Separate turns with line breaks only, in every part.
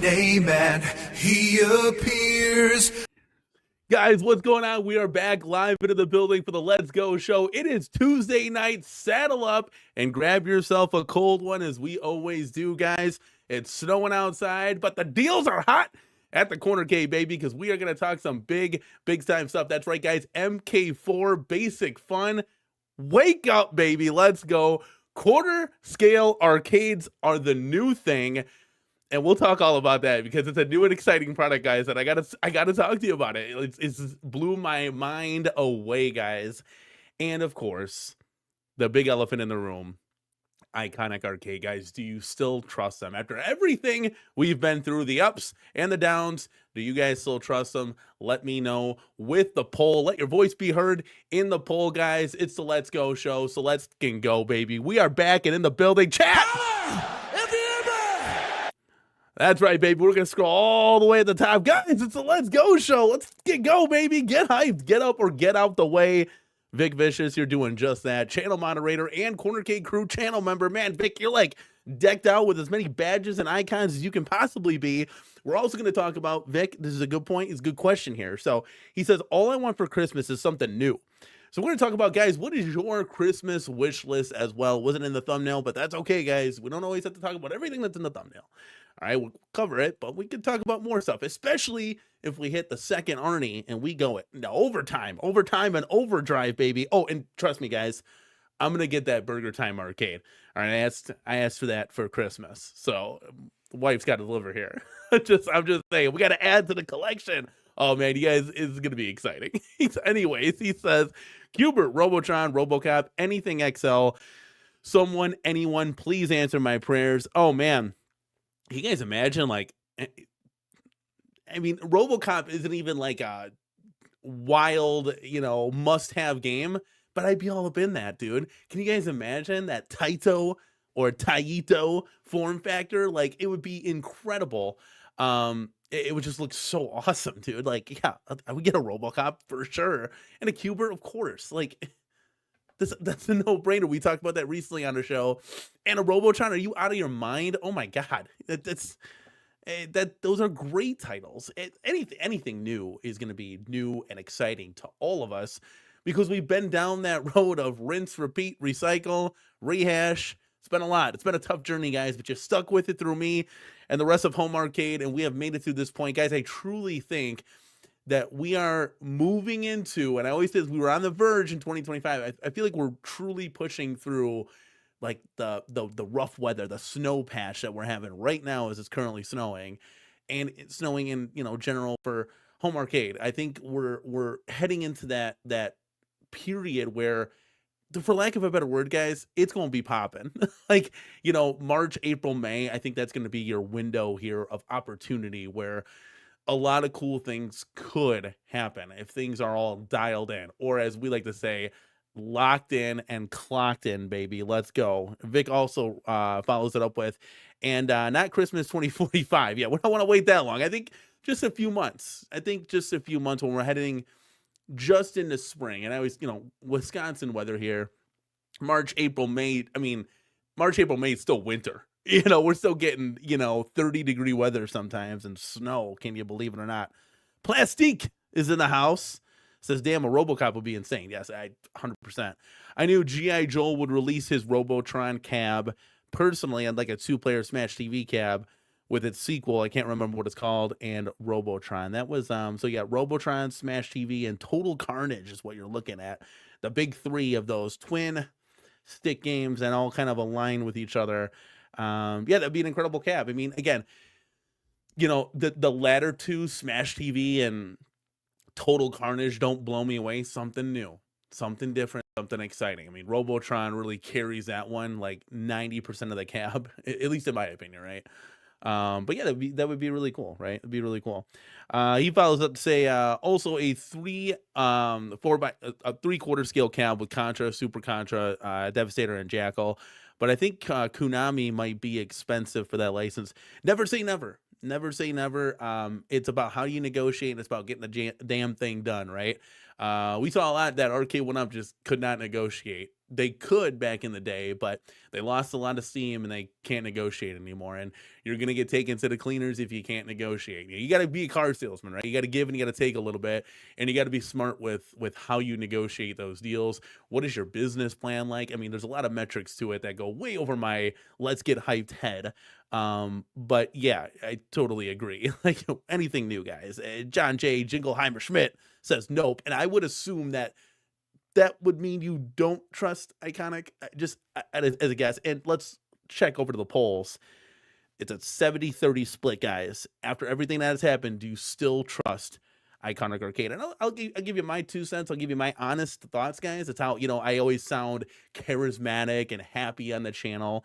name and he appears.
Guys, what's going on? We are back live into the building for the Let's Go show. It is Tuesday night. Saddle up and grab yourself a cold one, as we always do, guys. It's snowing outside, but the deals are hot at the CornerCade, baby, because we are going to talk some big time stuff. That's right, guys. MK4 basic fun. Wake up, baby. Let's go. Quarter scale arcades are the new thing. And we'll talk all about that because it's a new and exciting product, guys, and I gotta talk to you about it. It's blew my mind away, guys. And of course, the big elephant in the room, Iconic Arcade, guys. Do you still trust them after everything we've been through, the ups and the downs? Do you guys still trust them? Let me know with the poll. Let your voice be heard in the poll, guys. It's the Let's Go show, so let's go, baby. We are back and in the building. Chat. That's right, baby. We're going to scroll all the way at the top. Guys, it's a Let's Go show. Let's go, baby. Get hyped. Get up or get out the way. Vic Vicious, you're doing just that. Channel moderator and CornerCade crew channel member. Man, Vic, you're like decked out with as many badges and icons as you can possibly be. We're also going to talk about, Vic, this is a good point. It's a good question here. So he says, all I want for Christmas is something new. So we're going to talk about, guys, what is your Christmas wish list as well? Wasn't in the thumbnail, but that's okay, guys. We don't always have to talk about everything that's in the thumbnail. All right, we'll cover it, but we can talk about more stuff, especially if we hit the second Arnie and we go into overtime and overdrive, baby. Oh, and trust me, guys, I'm going to get that Burger Time arcade. All right, I asked for that for Christmas, so the wife's got to deliver here. I'm just saying, we got to add to the collection. Oh, man, you guys, it's going to be exciting. Anyways, he says, Cubert, Robotron, Robocop, anything XL, someone, anyone, please answer my prayers. Oh, man. Can you guys imagine, like, I mean, RoboCop isn't even like a wild, must-have game, but I'd be all up in that, dude. Can you guys imagine that Taito or Taito form factor? Like, it would be incredible. It would just look so awesome, dude. Like, yeah, I would get a RoboCop for sure, and a Cubert, of course. Like, that's a no-brainer. We talked about that recently on the show. And a Robotron, are you out of your mind? Oh my god, those are great titles. Anything new is going to be new and exciting to all of us because we've been down that road of rinse, repeat, recycle, rehash. It's been a lot. It's been a tough journey, guys, but you stuck with it through me and the rest of Home Arcade, and we have made it through this point, guys. I truly think that we are moving into, and I always say this, we were on the verge in 2025. I feel like we're truly pushing through like the rough weather, the snow patch that we're having right now as it's currently snowing, and it's snowing in, general for Home Arcade. I think we're heading into that period where, for lack of a better word, guys, it's going to be popping. Like, March, April, May, I think that's going to be your window here of opportunity where a lot of cool things could happen if things are all dialed in, or as we like to say, locked in and clocked in, baby. Let's go. Vic also follows it up with, and not Christmas 2045. Yeah, we don't want to wait that long. I think just a few months. When we're heading just into spring. And I always, Wisconsin weather here, March, April, May. I mean, March, April, May is still winter. We're still getting, 30-degree weather sometimes and snow. Can you believe it or not? Plastique is in the house. Says, damn, a RoboCop would be insane. Yes, 100%. I knew G.I. Joe would release his Robotron cab. Personally, I'd like a 2-player Smash TV cab with its sequel. I can't remember what it's called, and Robotron. That was, so yeah, Robotron, Smash TV, and Total Carnage is what you're looking at. The big 3 of those twin stick games and all kind of align with each other. Yeah, that'd be an incredible cab. I mean, again, the latter 2, Smash TV and Total Carnage, don't blow me away. Something new, something different, something exciting. I mean, Robotron really carries that one like 90% of the cab, at least in my opinion, right? But yeah, that would be really cool, right? It'd be really cool. He follows up to say, also a 3/4 scale cab with Contra, Super Contra, Devastator, and Jackal. But I think Konami might be expensive for that license. Never say never. Never say never. It's about how you negotiate, and it's about getting the damn thing done, right? We saw a lot that Arcade 1-Up just could not negotiate. they could back in the day, but they lost a lot of steam and they can't negotiate anymore. And you're gonna get taken to the cleaners if you can't negotiate. You got to be a car salesman, right? You got to give and you got to take a little bit, and you got to be smart with how you negotiate those deals. What is your business plan like? I mean, there's a lot of metrics to it that go way over my let's get hyped head. But yeah, I totally agree. Like anything new, guys. John J. Jingleheimer Schmidt says nope, and I would assume that would mean you don't trust Iconic, just as a guess. And let's check over to the polls. It's a 70-30 split, guys. After everything that has happened, do you still trust Iconic Arcade? And I'll give you my 2 cents. I'll give you my honest thoughts, guys. It's how, I always sound charismatic and happy on the channel.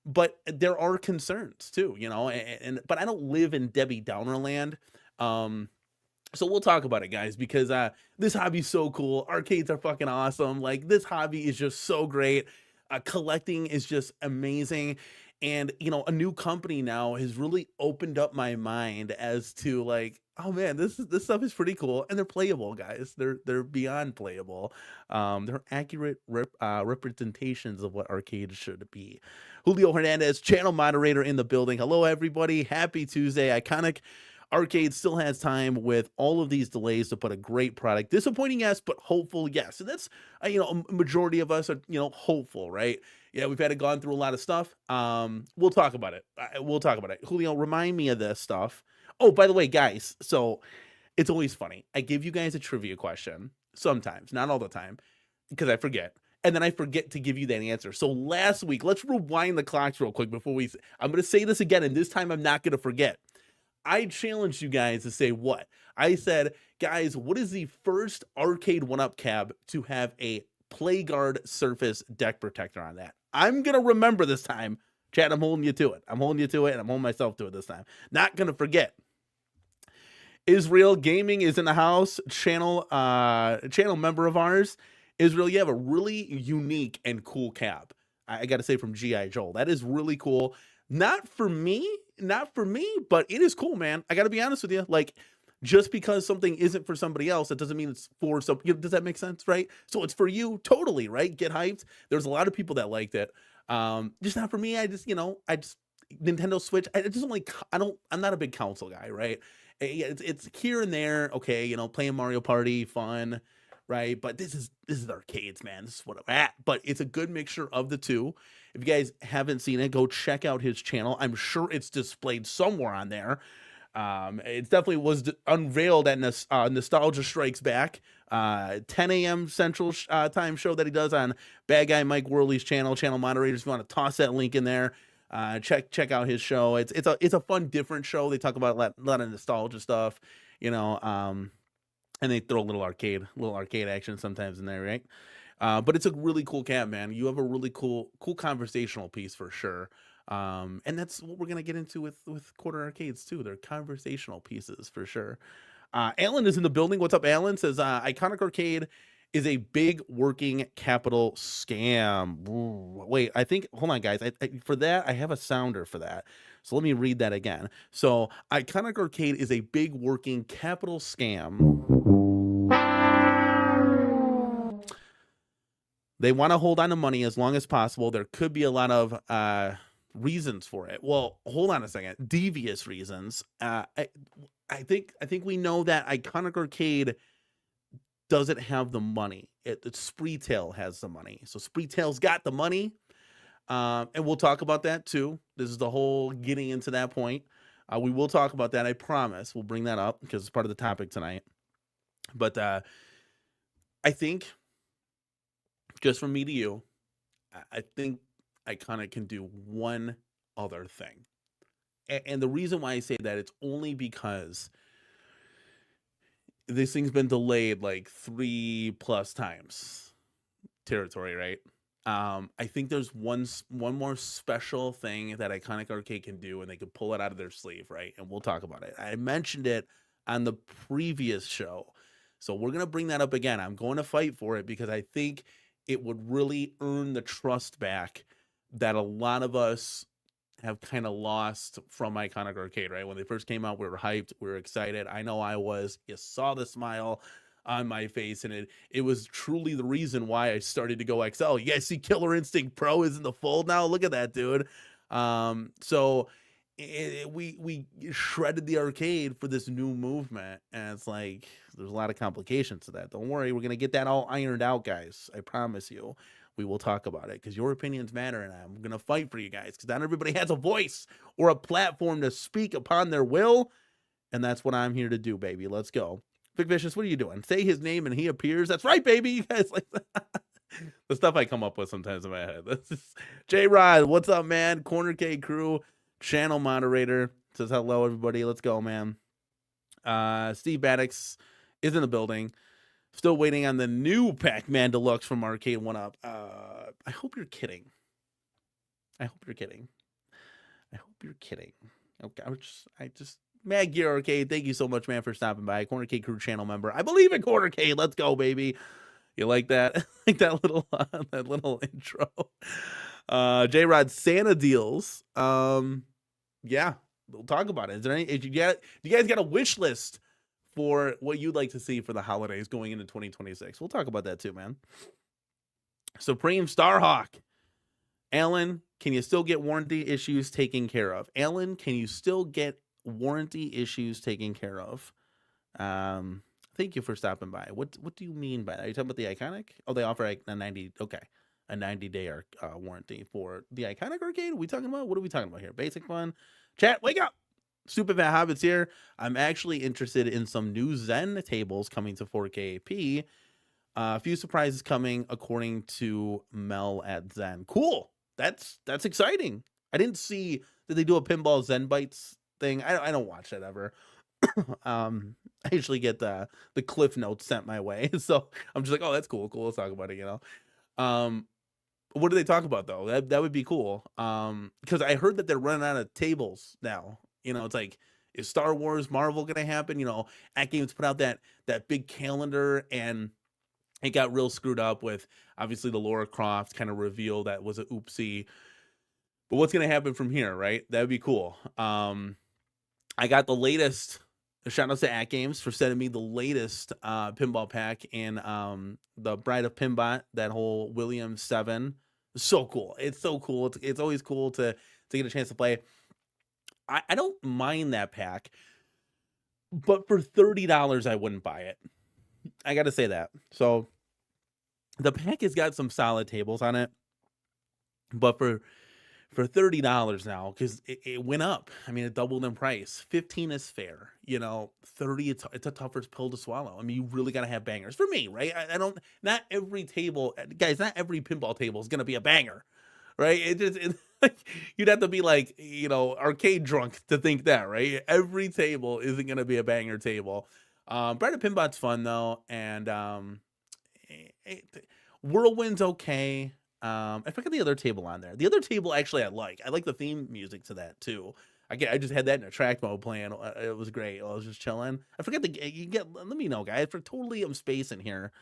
But there are concerns too, but I don't live in Debbie Downer land. So we'll talk about it, guys, because this hobby's so cool. Arcades are fucking awesome. Like, this hobby is just so great. Collecting is just amazing. And, a new company now has really opened up my mind as to, like, oh man, this stuff is pretty cool. And they're playable, guys. They're beyond playable. They're accurate representations of what arcades should be. Julio Hernandez, channel moderator in the building. Hello, everybody. Happy Tuesday. Iconic Arcade still has time with all of these delays to put a great product. Disappointing, yes, but hopeful, yes. And that's, a majority of us are, hopeful, right? Yeah, we've had to gone through a lot of stuff. We'll talk about it. Julio, remind me of this stuff. Oh, by the way, guys, so it's always funny. I give you guys a trivia question sometimes, not all the time, because I forget. And then I forget to give you that answer. So last week, let's rewind the clocks real quick before I'm going to say this again, and this time I'm not going to forget. I challenged you guys to say what? I said, guys, what is the first arcade 1-up cab to have a PlayGuard surface deck protector on that? I'm going to remember this time. Chat, I'm holding you to it. And I'm holding myself to it this time. Not going to forget. Israel Gaming is in the house. Channel member of ours. Israel, you have a really unique and cool cab. I got to say, from G.I. Joe. That is really cool. Not for me, but it is cool, man. I got to be honest with you. Like, just because something isn't for somebody else, it doesn't mean it's for some. Does that make sense, right? So it's for you, totally, right? Get hyped. There's a lot of people that liked it. Just not for me. I just Nintendo Switch. I'm not a big console guy, right? It's here and there. Okay, playing Mario Party, fun, right? But this is arcades, man. This is what I'm at. But it's a good mixture of the two. If you guys haven't seen it, go check out his channel. I'm sure it's displayed somewhere on there. It definitely was unveiled at Nostalgia Strikes Back, 10 a.m. Central time show that he does on Bad Guy Mike Worley's channel moderators. If you want to toss that link in there, check out his show. It's a fun, different show. They talk about a lot of nostalgia stuff, and they throw a little arcade action sometimes in there, right? But it's a really cool cab, man. You have a really cool conversational piece for sure. And that's what we're going to get into with Corner Arcades too. They're conversational pieces for sure. Alan is in the building. What's up, Alan? Says, Iconic Arcade is a big working capital scam. Ooh, wait, hold on, guys. For that, I have a sounder for that. So let me read that again. So Iconic Arcade is a big working capital scam. They want to hold on to money as long as possible. There could be a lot of reasons for it. Well, hold on a second. Devious reasons. I think we know that Iconic Arcade doesn't have the money. Spreetail has the money. So Spreetail's got the money. And we'll talk about that too. This is the whole getting into that point. We will talk about that. I promise. We'll bring that up because it's part of the topic tonight. But I think, just from me to you, I think Iconic can do one other thing. And the reason why I say that, it's only because this thing's been delayed like 3+ times territory, right? I think there's one more special thing that Iconic Arcade can do, and they can pull it out of their sleeve, right? And we'll talk about it. I mentioned it on the previous show, so we're gonna bring that up again. I'm going to fight for it because I think it would really earn the trust back that a lot of us have kind of lost from Iconic Arcade, right? When they first came out, we were hyped, we were excited. I know I was. You saw the smile on my face, and it was truly the reason why I started to go XL. You guys see Killer Instinct Pro is in the fold now. Look at that, dude. So we shredded the arcade for this new movement, and it's like there's a lot of complications to that. Don't worry, we're gonna get that all ironed out, guys. I promise you. We will talk about it because your opinions matter, and I'm gonna fight for you guys because not everybody has a voice or a platform to speak upon their will, and that's what I'm here to do, baby. Let's go. Vic Vicious, what are you doing? Say his name and he appears. That's right, baby. You guys like the stuff I come up with sometimes in my head. This is J-Rod. What's up, man? CornerCade crew, channel moderator, says hello, everybody. Let's go, man. Steve Maddox is in the building. Still waiting on the new Pac-Man Deluxe from Arcade 1-Up. I hope you're kidding. I hope you're kidding. I hope you're kidding. Okay, I just Mad Gear Arcade, thank you so much, man, for stopping by. CornerCade crew channel member. I believe in CornerCade. Let's go, baby. You like that? Like that little intro. J-Rod Santa deals. Yeah, we'll talk about it. Is there any? Do you guys got a wish list for what you'd like to see for the holidays going into 2026? We'll talk about that too, man. Supreme Starhawk. Alan, can you still get warranty issues taken care of? Alan, can you still get warranty issues taken care of? Thank you for stopping by. What do you mean by that? Are you talking about the Iconic? Oh, they offer a 90, okay, a 90-day warranty for the Iconic arcade. What are we talking about here? Basic fun. Chat, wake up. Super Fat Hobbits here. I'm actually interested in some new Zen tables coming to 4K AP. A few surprises coming according to Mel at Zen. Cool. That's exciting. I didn't see, did they do a Pinball Zen Bites thing? I don't watch that ever. I usually get the cliff notes sent my way, so I'm just like, oh, that's cool. Let's talk about it. What do they talk about though? That would be cool. Because I heard that they're running out of tables now. It's like, is Star Wars Marvel gonna happen? At Games put out that big calendar, and it got real screwed up with obviously the Lara Croft kind of reveal that was a oopsie. But what's gonna happen from here, right? That would be cool. I got the latest. Shout out to At Games for sending me the latest pinball pack in the Bride of Pinbot, that whole Williams 7. So cool. It's so cool. It's always cool to get a chance to play. I don't mind that pack, but for $30, I wouldn't buy it. I got to say that. So the pack has got some solid tables on it, but for $30 now, because it went up. I mean, it doubled in price. 15 is fair. 30, it's a tougher pill to swallow. I mean, you really got to have bangers. For me, right? Not every table, guys, not every pinball table is going to be a banger, right? You'd have to be like, arcade drunk to think that, right? Every table isn't going to be a banger table. Bride of Pinbot's fun, though, and Whirlwind's okay. I forgot the other table on there. The other table, actually, I like the theme music to that too. I just had that in a track mode playing. It was great. I was just chilling. I forgot let me know, guys. I'm spacing here.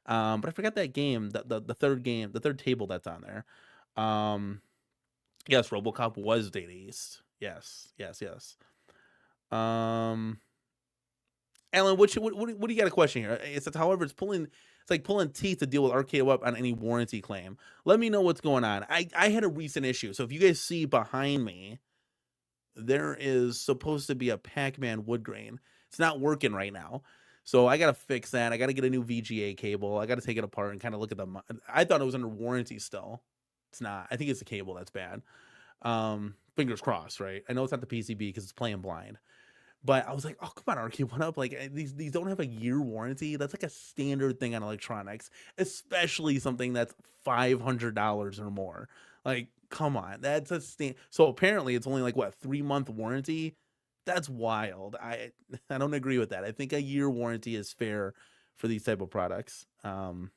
But I forgot that game, the third game, the third table that's on there. Yes, RoboCop was Data East. Yes. Alan, what do you got a question here? However, it's like pulling teeth to deal with Arcade Web on any warranty claim. Let me know what's going on. I had a recent issue. So if you guys see behind me, there is supposed to be a Pac-Man wood grain. It's not working right now. So I got to fix that. I got to get a new VGA cable. I got to take it apart and kind of look at I thought it was under warranty still. It's not. I think it's the cable that's bad. Fingers crossed, right? I know it's not the PCB because it's playing blind. But I was like, oh, come on, Arcade 1-Up. Like, these don't have a year warranty. That's like a standard thing on electronics, especially something that's $500 or more. Like, come on. That's a So apparently it's only like, what, 3-month warranty? That's wild. I don't agree with that. I think a year warranty is fair for these type of products. No,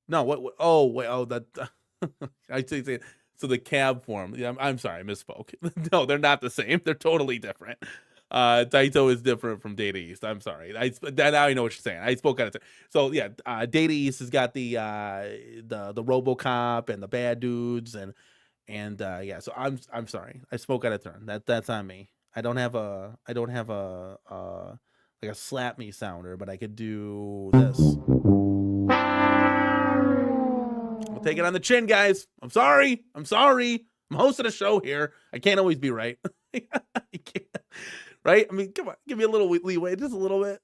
what? Oh, wait. Oh, that. I say. So the cab form. Yeah, I'm sorry, I misspoke. No, they're not the same. They're totally different. Taito is different from Data East. I'm sorry. Now I know what you're saying. I spoke out of turn. So yeah, Data East has got the RoboCop and the bad dudes and yeah. So I'm sorry. I spoke out of turn. That's on me. like a slap me sounder, but I could do this. I'll take it on the chin, guys. I'm sorry. I'm hosting a show here. I can't always be right. I can't, right? I mean, come on, give me a little leeway, just a little bit.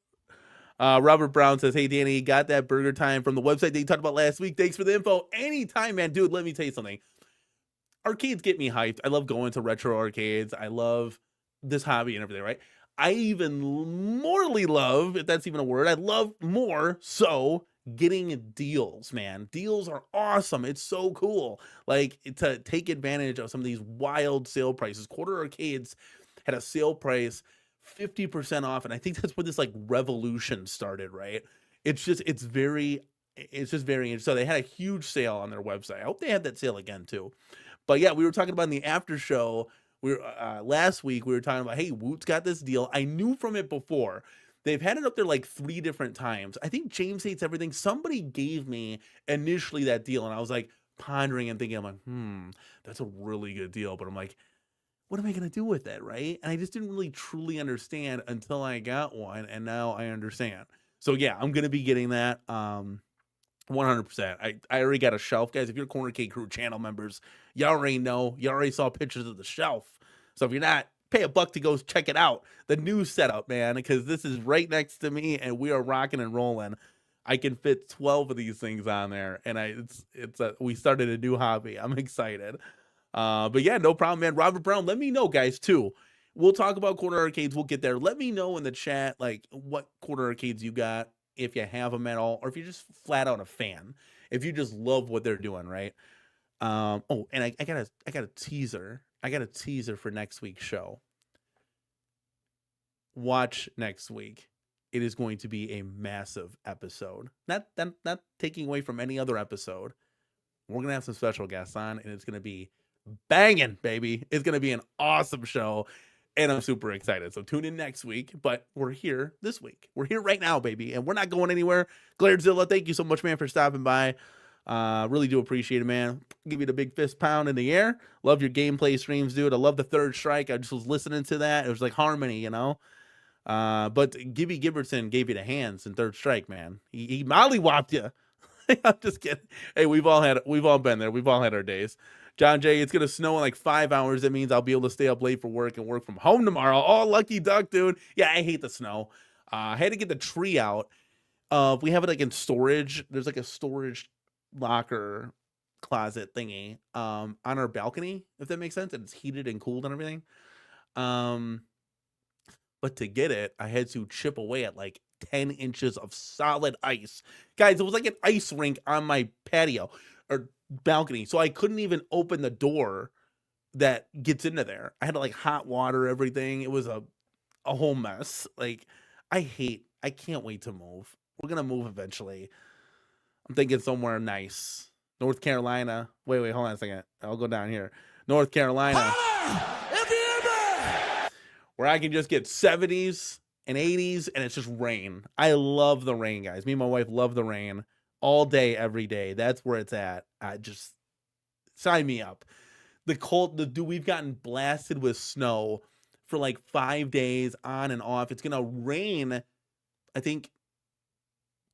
Robert Brown says, hey, Danny, got that burger time from the website that you talked about last week. Thanks for the info. Anytime, man. Dude, let me tell you something. Arcades get me hyped. I love going to retro arcades. I love this hobby and everything, right? I even morely love, if that's even a word, I love more so getting deals, man. Deals are awesome. It's so cool. Like, to take advantage of some of these wild sale prices. Quarter Arcades had a sale price 50% off, and I think that's where this like revolution started, right? It's just very interesting. So they had a huge sale on their website. I hope they had that sale again too. But yeah, we were talking about in the after show. We were last week. We were talking about, hey, Woot's got this deal. I knew from it before. They've had it up there like 3 different times. I think James Hates Everything. Somebody gave me initially that deal, and I was like pondering and thinking, I'm like, that's a really good deal. But I'm like, what am I going to do with it, right? And I just didn't really truly understand until I got one, and now I understand. So yeah, I'm going to be getting that 100%. I already got a shelf, guys. If you're CornerCade Crew channel members, you already know. You already saw pictures of the shelf. So if you're not, pay $1 to go check it out. The new setup, man, because this is right next to me, and we are rocking and rolling. I can fit 12 of these things on there, and we started a new hobby. I'm excited. But yeah, no problem, man. Robert Brown, let me know, guys, too. We'll talk about Corner Arcades. We'll get there. Let me know in the chat, like, what Corner Arcades you got, if you have them at all, or if you're just flat out a fan, if you just love what they're doing, right? Oh, and I got a teaser. I got a teaser for next week's show. Watch next week. It is going to be a massive episode. Not taking away from any other episode. We're gonna have some special guests on, and it's gonna be banging, baby. It's gonna be an awesome show, and I'm super excited. So tune in next week. But we're here this week. We're here right now, baby, and we're not going anywhere. Glairedzilla, thank you so much, man, for stopping by. Really do appreciate it, man. Give you the big fist pound in the air. Love your gameplay streams, dude. I love the Third Strike. I just was listening to that. It was like harmony, you know. But Gibby Gibberton gave you the hands in Third Strike, man. He mollywopped you. I'm just kidding. Hey, we've all been there. We've all had our days. John Jay, it's gonna snow in like 5 hours. That means I'll be able to stay up late for work and work from home tomorrow. Oh, lucky duck, dude. Yeah, I hate the snow. I had to get the tree out. We have it like in storage. There's like a storage locker closet thingy on our balcony, if that makes sense, and it's heated and cooled and everything. But to get it, I had to chip away at like 10 inches of solid ice. Guys, it was like an ice rink on my patio or balcony. So I couldn't even open the door that gets into there. I had to like hot water everything. It was a whole mess. Like, I can't wait to move. We're going to move eventually. I'm thinking somewhere nice. North Carolina. Wait, hold on a second. I'll go down here. North Carolina. Where I can just get 70s and 80s and it's just rain. I love the rain, guys. Me and my wife love the rain all day, every day. That's where it's at. I just sign me up. Dude, we've gotten blasted with snow for like 5 days on and off. It's gonna rain, I think,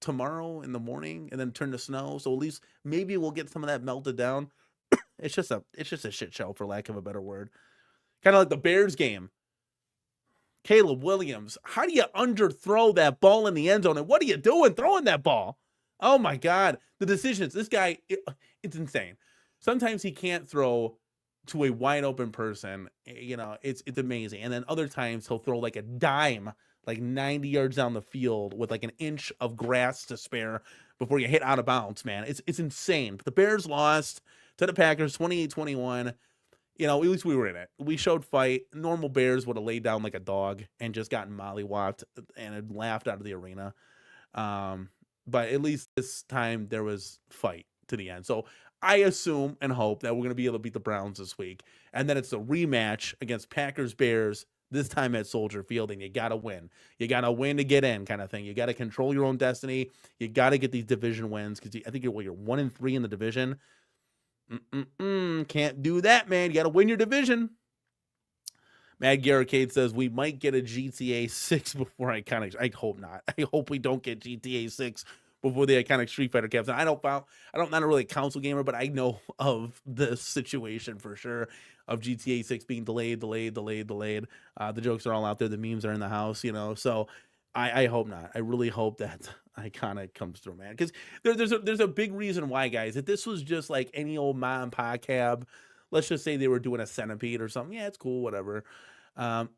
tomorrow in the morning and then turn to snow. So at least maybe we'll get some of that melted down. It's just a shit show, for lack of a better word. Kind of like the Bears game. Caleb Williams, how do you underthrow that ball in the end zone? And what are you doing throwing that ball? Oh my God. The decisions. This guy, it's insane. Sometimes he can't throw to a wide open person. You know, it's amazing. And then other times he'll throw like a dime, like 90 yards down the field with like an inch of grass to spare before you hit out of bounds, man. It's insane. But the Bears lost to the Packers 28-21. You know, at least we were in it. We showed fight. Normal Bears would have laid down like a dog and just gotten mollywopped and had laughed out of the arena. But at least this time there was fight to the end. So I assume and hope that we're going to be able to beat the Browns this week. And then it's a rematch against Packers-Bears, this time at Soldier Field, and you got to win. You got to win to get in, kind of thing. You got to control your own destiny. You got to get these division wins because I think you're 1-3 in the division. Can't do that, man. You got to win your division. Mad Garricade says we might get a GTA 6 before Iconic. I hope not. I hope we don't get GTA 6 before the iconic Street Fighter caps. And I'm not really a console gamer, but I know of the situation for sure of GTA 6 being delayed. The jokes are all out there. The memes are in the house, So I hope not. I really hope that iconic comes through, man. Because there's a big reason why, guys. If this was just like any old mom and pop cab, let's just say they were doing a Centipede or something. Yeah, it's cool, whatever.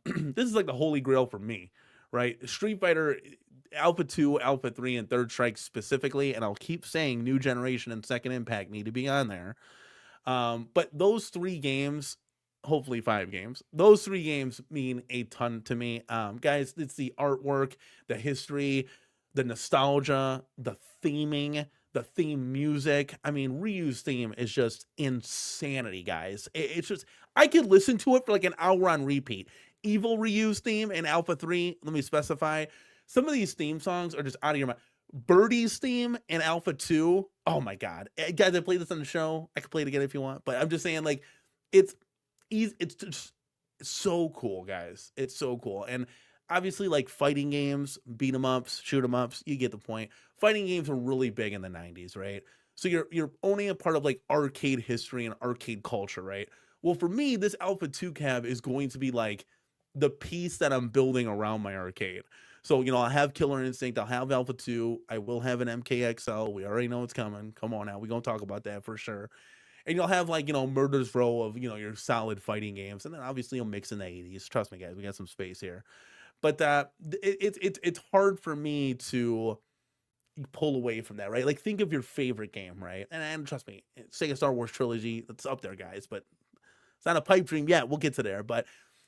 This is like the holy grail for me, right? Street Fighter Alpha 2, Alpha 3, and Third Strike specifically, and I'll keep saying New Generation and Second Impact need to be on there. But those 3 games, hopefully 5 games, those 3 games mean a ton to me. Guys, it's the artwork, the history, the nostalgia, the theming, the theme music. I mean, Ryu's theme is just insanity, guys. It's just, I could listen to it for like an hour on repeat. Evil Ryu's theme in Alpha 3, let me specify. Some of these theme songs are just out of your mind. Birdie's theme in Alpha 2, oh my God. Guys, I played this on the show. I could play it again if you want, but I'm just saying, like, it's easy. It's just so cool, guys. It's so cool. And obviously, like, fighting games, beat 'em ups, shoot 'em ups, you get the point. Fighting games were really big in the 90s, right? So you're owning a part of like arcade history and arcade culture, right? Well, for me, this Alpha 2 cab is going to be like the piece that I'm building around my arcade. So, I'll have Killer Instinct, I'll have Alpha 2, I will have an MKXL. We already know it's coming. Come on now, we're going to talk about that for sure. And you'll have like, Murder's Row of, your solid fighting games. And then obviously you'll mix in the 80s. Trust me, guys, we got some space here. But it's hard for me to pull away from that, right? Like, think of your favorite game, right? And trust me, Sega Star Wars Trilogy, it's up there, guys, but it's not a pipe dream yet. We'll get to there. But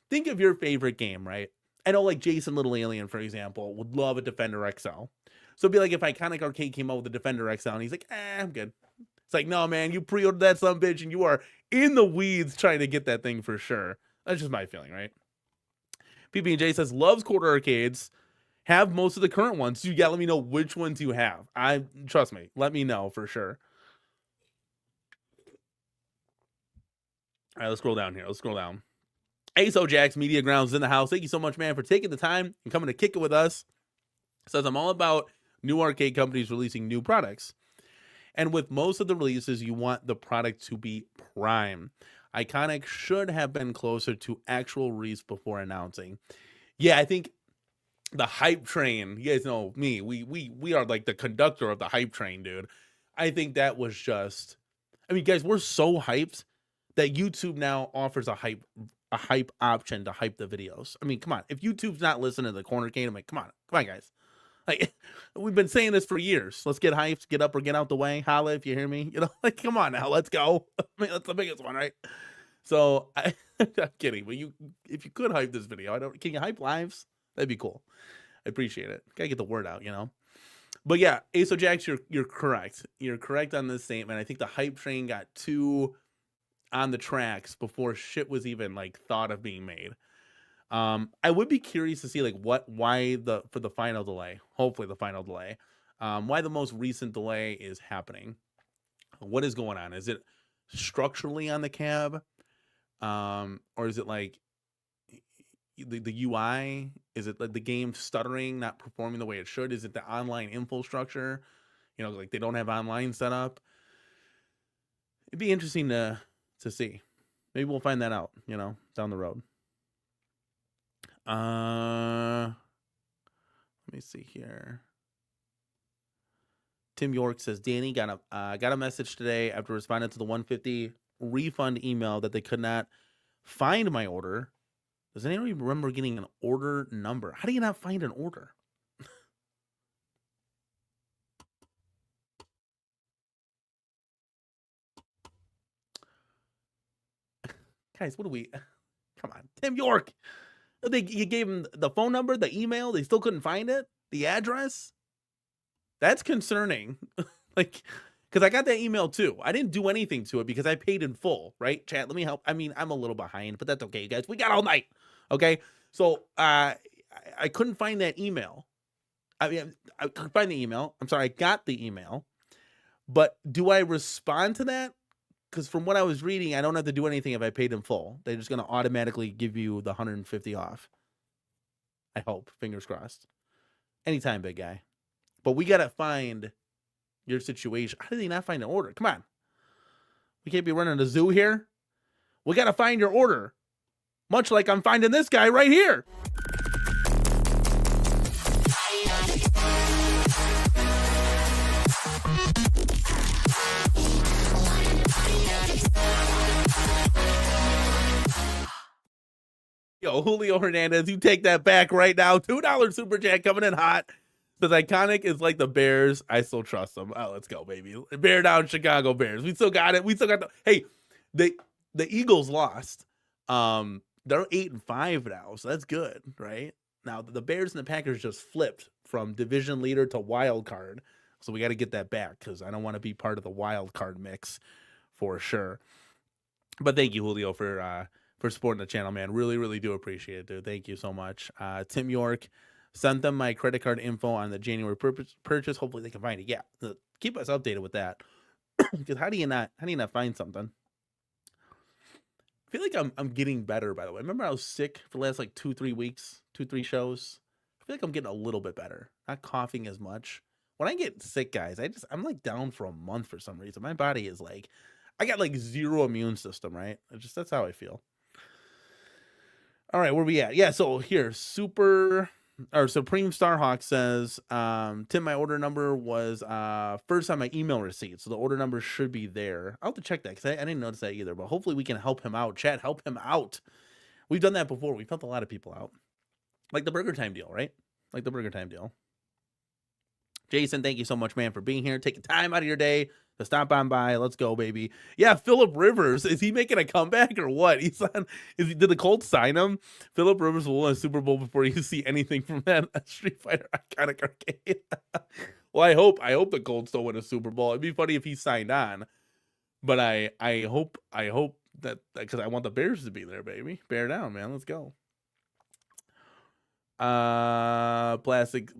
think of your favorite game, right? I know, like, Jason Little Alien, for example, would love a Defender XL. So it'd be like if Iconic Arcade came out with a Defender XL, and he's like, I'm good. It's like, no, man, you pre-ordered that son bitch, and you are in the weeds trying to get that thing for sure. That's just my feeling, right? PB&J says, loves quarter arcades. Have most of the current ones. You gotta let me know which ones you have. Trust me, let me know for sure. All right, let's scroll down here. Let's scroll down. ASO Jax Media Grounds in the house. Thank you so much, man, for taking the time and coming to kick it with us. Says, I'm all about new arcade companies releasing new products. And with most of the releases, you want the product to be prime. Iconic should have been closer to actual release before announcing. Yeah, I think the hype train, you guys know me, we are like the conductor of the hype train, dude. I think that was just, I mean, guys, we're so hyped that YouTube now offers a hype option to hype the videos. I mean, come on. If YouTube's not listening to the CornerCade, I'm like, come on, guys. Like, we've been saying this for years. Let's get hyped, get up or get out the way. Holla if you hear me. Like, come on now, let's go. I mean, that's the biggest one, right? So I'm kidding, but if you could hype this video, can you hype lives? That'd be cool. I appreciate it. Gotta get the word out, But yeah, ASO Jax, you're correct. You're correct on this statement. I think the hype train got too on the tracks before shit was even like thought of being made. I would be curious to see like why the final delay. Hopefully the final delay. Why the most recent delay is happening. What is going on? Is it structurally on the cab? Or is it like the UI? Is it like the game stuttering, not performing the way it should? Is it the online infrastructure? Like they don't have online set up. It'd be interesting to see. Maybe we'll find that out, down the road. Let me see here. Tim York says, Danny got a message today after responding to the 150 refund email that they could not find my order. Does anyone remember getting an order number? How do you not find an order? Guys, what do we... Come on. Tim York. You gave him the phone number, the email. They still couldn't find it. The address. That's concerning. Like, because I got that email too. I didn't do anything to it because I paid in full, right? Chat, let me help. I mean, I'm a little behind, but that's okay, guys. We got all night. Okay. So I couldn't find that email. I mean, I couldn't find the email. I'm sorry. I got the email. But do I respond to that? because from what I was reading, I don't have to do anything if I paid in full. They're just going to automatically give you the 150 off. I hope. Fingers crossed. Anytime, big guy. But we got to find your situation. How did he not find an order? Come on. We can't be running a zoo here. We got to find your order. Much like I'm finding this guy right here. Yo, Julio Hernandez, you take that back right now. $2 super chat coming in hot. Says iconic is like the Bears. I still trust them. Oh, let's go, baby. Bear down, Chicago Bears. We still got it. We still got the. Hey, the Eagles lost. They're 8-5 now, so that's good, right? Now the Bears and the Packers just flipped from division leader to wild card, so we got to get that back because I don't want to be part of the wild card mix for sure. But thank you, Julio, for supporting the channel, man. Really, really do appreciate it, dude. Thank you so much. Tim York, sent them my credit card info on the January purchase. Hopefully they can find it. Yeah, keep us updated with that. Because how do you not find something? I feel like I'm getting better, by the way. Remember I was sick for the last like 2-3 weeks, 2-3 shows. I feel like I'm getting a little bit better. Not coughing as much. When I get sick, guys, I'm like down for a month for some reason. My body is like, I got like zero immune system, right? That's how I feel. All right, where we at? Yeah, so here, Supreme Starhawk says, Tim, my order number was first on my email receipt, so the order number should be there. I'll have to check that because I didn't notice that either, but hopefully we can help him out. Chat, help him out. We've done that before. We've helped a lot of people out. Like the Burger Time deal, right? Like the Burger Time deal. Jason, thank you so much, man, for being here. Taking time out of your day to stop on by. Let's go, baby. Yeah, Phillip Rivers. Is he making a comeback or what? Did the Colts sign him? Phillip Rivers will win a Super Bowl before you see anything from that Street Fighter iconic arcade. Well, I hope the Colts don't win a Super Bowl. It'd be funny if he signed on. But I hope that because I want the Bears to be there, baby. Bear down, man. Let's go. Plastic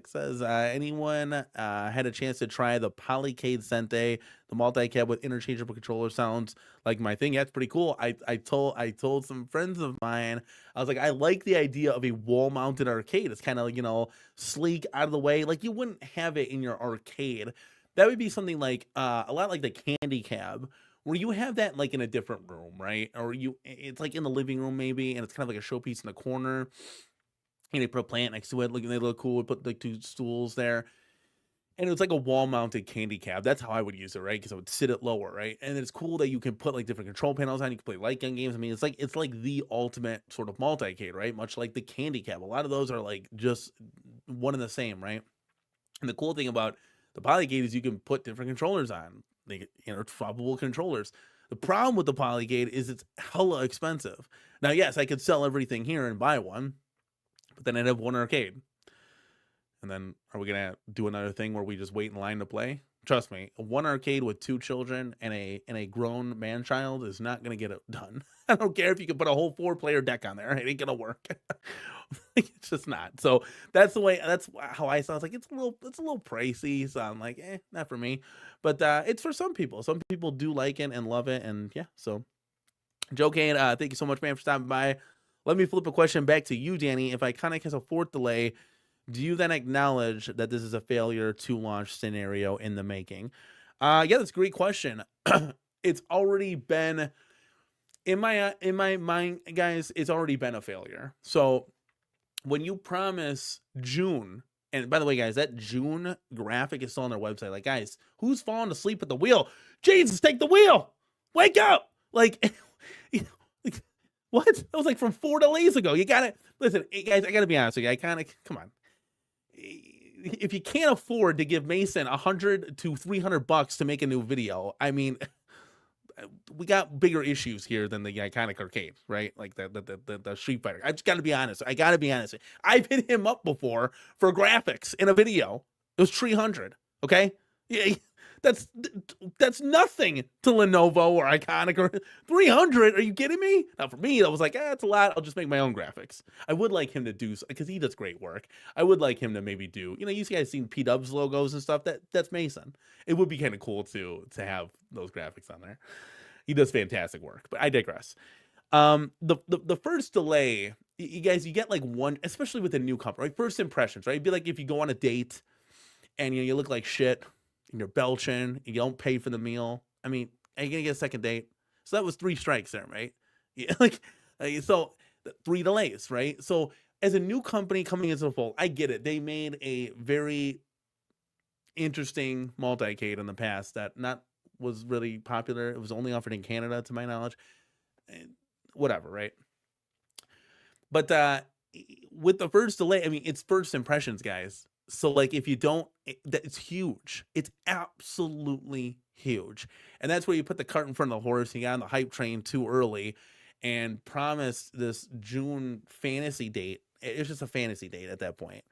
says, anyone had a chance to try the Polycade Sente, the multi-cab with interchangeable controller? Sounds like my thing. Yeah, it's pretty cool. I told some friends of mine, I was like, I like the idea of a wall-mounted arcade. It's kind of, sleek, out of the way. Like, you wouldn't have it in your arcade. That would be something like a lot like the Candy Cab, where you have that like in a different room, right? Or it's like in the living room maybe, and it's kind of like a showpiece in the corner. And they put a plant next to it, they look cool. We put like 2 stools there, and it's like a wall-mounted Candy Cab. That's how I would use it, right? Because I would sit it lower, right? And it's cool that you can put like different control panels on. You can play light gun games. I mean, it's like the ultimate sort of multi-cade, right? Much like the Candy Cab. A lot of those are like just one and the same, right? And the cool thing about the Polycade is you can put different controllers on. Swappable controllers. The problem with the Polycade is it's hella expensive. Now, yes, I could sell everything here and buy one, but then I'd have one arcade. And then are we gonna do another thing where we just wait in line to play? Trust me, one arcade with 2 children and a grown man child is not gonna get it done. I don't care if you can put a whole 4-player deck on there; it ain't gonna work. It's just not. So that's how I saw. I was like, it's a little pricey. So I'm like, not for me. But it's for some people. Some people do like it and love it, and yeah. So Joe Kane, thank you so much, man, for stopping by. Let me flip a question back to you, Danny. If Iconic has a 4th delay, do you then acknowledge that this is a failure to launch scenario in the making? Yeah, that's a great question. It's already been in my mind, guys. It's already been a failure. So when you promise June, and by the way, guys, that June graphic is still on their website. Like, guys, who's falling asleep at the wheel? Jesus, take the wheel. Wake up. Like, what? That was like from 4 delays ago. You gotta listen, guys. I gotta be honest with you. Come on. If you can't afford to give Mason $100 to $300 to make a new video, I mean, we got bigger issues here than the Iconic Arcade, right? Like the Street Fighter. I just gotta be honest. I've hit him up before for graphics in a video. It was $300. Okay, yeah, That's nothing to Lenovo or Iconic or 300. Are you kidding me? Now for me, I was like, it's a lot. I'll just make my own graphics. I would like him to do, because he does great work. I would like him to maybe do, you guys seen P-Dub's logos and stuff. That's Mason. It would be kind of cool to have those graphics on there. He does fantastic work, but I digress. The first delay, you guys, you get like one, especially with a new company, right? First impressions, right? It'd be like if you go on a date and you look like shit and you're belching, you don't pay for the meal. I mean, are you gonna get a second date? So that was 3 strikes there, right? Yeah, so 3 delays, right? So as a new company coming into the fold, I get it. They made a very interesting multi-cade in the past that was really popular. It was only offered in Canada, to my knowledge. Whatever, right? But with the first delay, I mean, it's first impressions, guys. So like, if you don't, it's huge. It's absolutely huge. And that's where you put the cart in front of the horse. You got on the hype train too early and promised this June fantasy date. It's just a fantasy date at that point.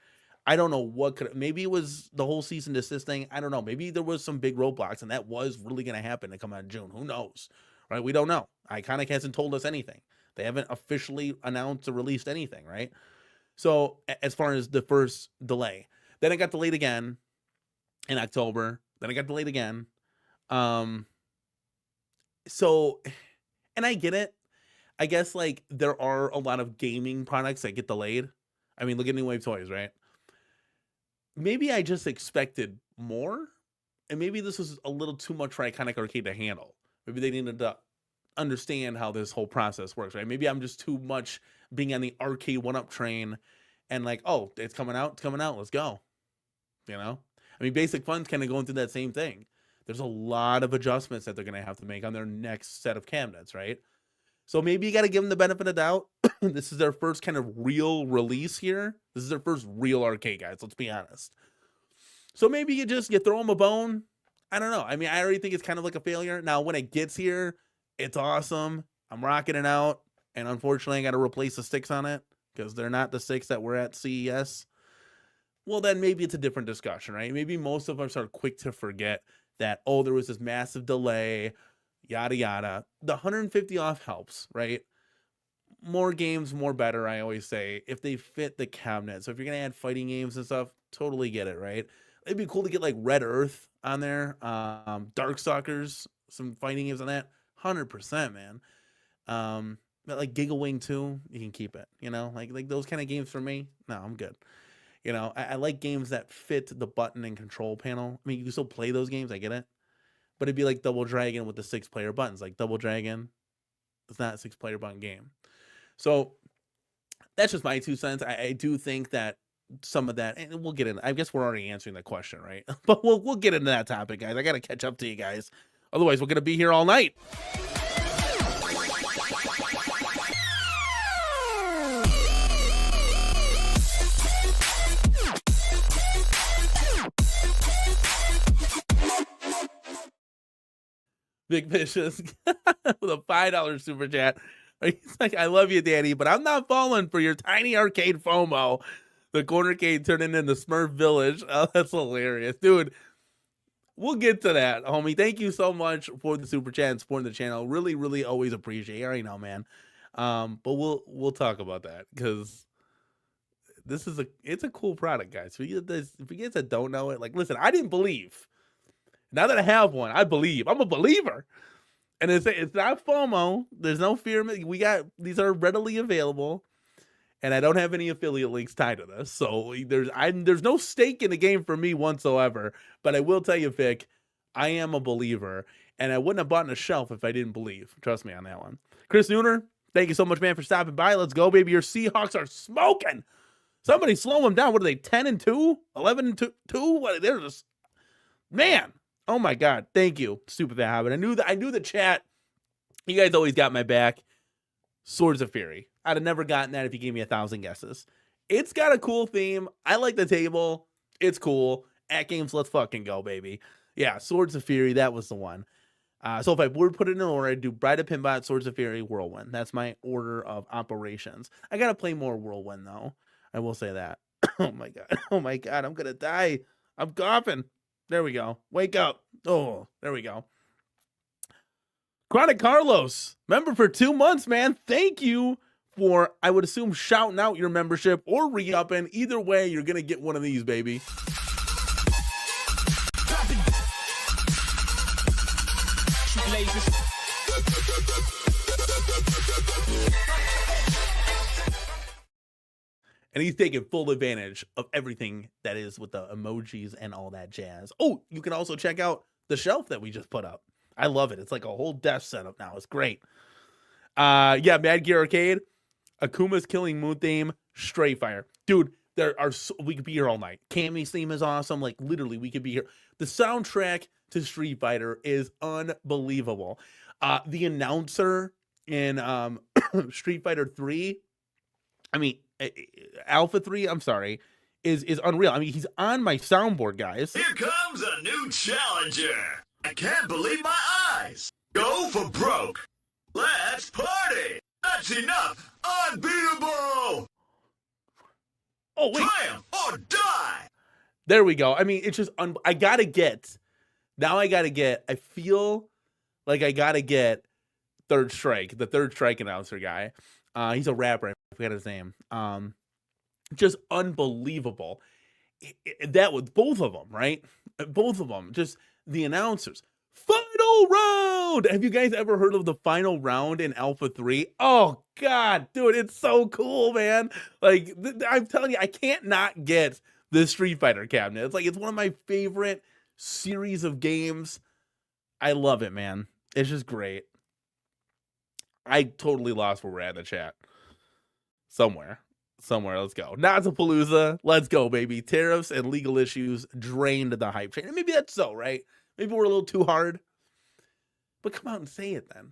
I don't know what maybe it was the whole season desist thing. I don't know. Maybe there was some big roadblocks and that was really going to happen to come out in June. Who knows? Right? We don't know. Iconic hasn't told us anything. They haven't officially announced or released anything, right? So as far as the first delay, then it got delayed again in October. Then it got delayed again. So, and I get it. I guess like there are a lot of gaming products that get delayed. I mean, look at New Wave Toys, right? Maybe I just expected more, and maybe this was a little too much for Iconic Arcade to handle. Maybe they needed to understand how this whole process works, right? Maybe I'm just too much being on the arcade one-up train and like, oh, it's coming out, let's go. I mean, Basic Fun's kind of going through that same thing. There's a lot of adjustments that they're going to have to make on their next set of cabinets, right? So maybe you got to give them the benefit of doubt. This is their first kind of real release here. This is their first real arcade, guys. Let's be honest. So maybe you throw them a bone. I don't know. I mean, I already think it's kind of like a failure. Now, when it gets here, it's awesome. I'm rocking it out. And unfortunately, I got to replace the sticks on it because they're not the sticks that were at CES. Well, then maybe it's a different discussion, right? Maybe most of us are quick to forget that, oh, there was this massive delay, yada, yada. The 150 off helps, right? More games, more better, I always say, if they fit the cabinet. So if you're going to add fighting games and stuff, totally get it, right? It'd be cool to get like Red Earth on there, Darkstalkers, some fighting games on that, 100%, man. But like Giga Wing 2, you can keep it, like those kind of games for me. No, I'm good. I like games that fit the button and control panel. I mean, you can still play those games, I get it. But it'd be like Double Dragon with the 6-player buttons. Like Double Dragon, it's not a 6-player button game. So that's just my 2 cents. I do think that some of that, and we'll get in. I guess we're already answering that question, right? But we'll get into that topic, guys. I got to catch up to you guys. Otherwise, we're going to be here all night. Big Vicious with a $5 super chat. He's like, I love you, Danny, but I'm not falling for your tiny arcade FOMO. The Cornercade turned into the Smurf Village. Oh, that's hilarious. Dude, we'll get to that, homie. Thank you so much for the super chat and supporting the channel. Really, really always appreciate it. You already know, man. But we'll talk about that because it's a cool product, guys. For you guys that don't know it, like, listen, I didn't believe. Now that I have one, I believe. I'm a believer. And it's not FOMO. There's no fear. These are readily available. And I don't have any affiliate links tied to this. So there's no stake in the game for me whatsoever. But I will tell you, Vic, I am a believer. And I wouldn't have bought on a shelf if I didn't believe. Trust me on that one. Chris Nooner, thank you so much, man, for stopping by. Let's go, baby. Your Seahawks are smoking. Somebody slow them down. What are they, 10-2? 11-2? What? They're just... Man. Oh my God. Thank you. Stupid Fat Hobbit. I knew the chat. You guys always got my back. Swords of Fury. I'd have never gotten that if you gave me 1,000 guesses. It's got a cool theme. I like the table. It's cool. At Games, let's fucking go, baby. Yeah, Swords of Fury. That was the one. So if I were to put it in order, I'd do Bride of Pinbot, Swords of Fury, Whirlwind. That's my order of operations. I got to play more Whirlwind, though. I will say that. Oh my God. Oh my God. I'm going to die. I'm coughing. There we go. Wake up. Oh, there we go. Chronic Carlos, member for 2 months, man. Thank you for, I would assume, shouting out your membership or re-upping. Either way, you're going to get one of these, baby. And he's taking full advantage of everything that is with the emojis and all that jazz. Oh, you can also check out the shelf that we just put up. I love it. It's like a whole desk setup now. It's great. Yeah, Mad Gear Arcade, Akuma's Killing Moon theme, Stray Fire. Dude, we could be here all night. Cammy's theme is awesome. Like, literally, we could be here. The soundtrack to Street Fighter is unbelievable. The announcer in Street Fighter 3, I mean, Alpha 3, I'm sorry, is unreal. I mean, he's on my soundboard, guys.
Here comes a new challenger. I can't believe my eyes. Go for broke. Let's party. That's enough. Unbeatable.
Oh, wait.
Triumph or die.
There we go. I mean, it's just, I feel like I gotta get Third Strike, the Third Strike announcer guy. He's a rapper. I forgot his name. Just unbelievable. That was both of them, right? Both of them. Just the announcers. Final round. Have you guys ever heard of the final round in Alpha 3? Oh God, dude, it's so cool, man. Like, I'm telling you, I can't not get this Street Fighter cabinet. It's like, it's one of my favorite series of games. I love it, man. It's just great. I totally lost where we're at in the chat. Somewhere, let's go. Nazapalooza, let's go, baby. Tariffs and legal issues drained the hype train. And maybe that's so, right? Maybe we're a little too hard. But come out and say it then.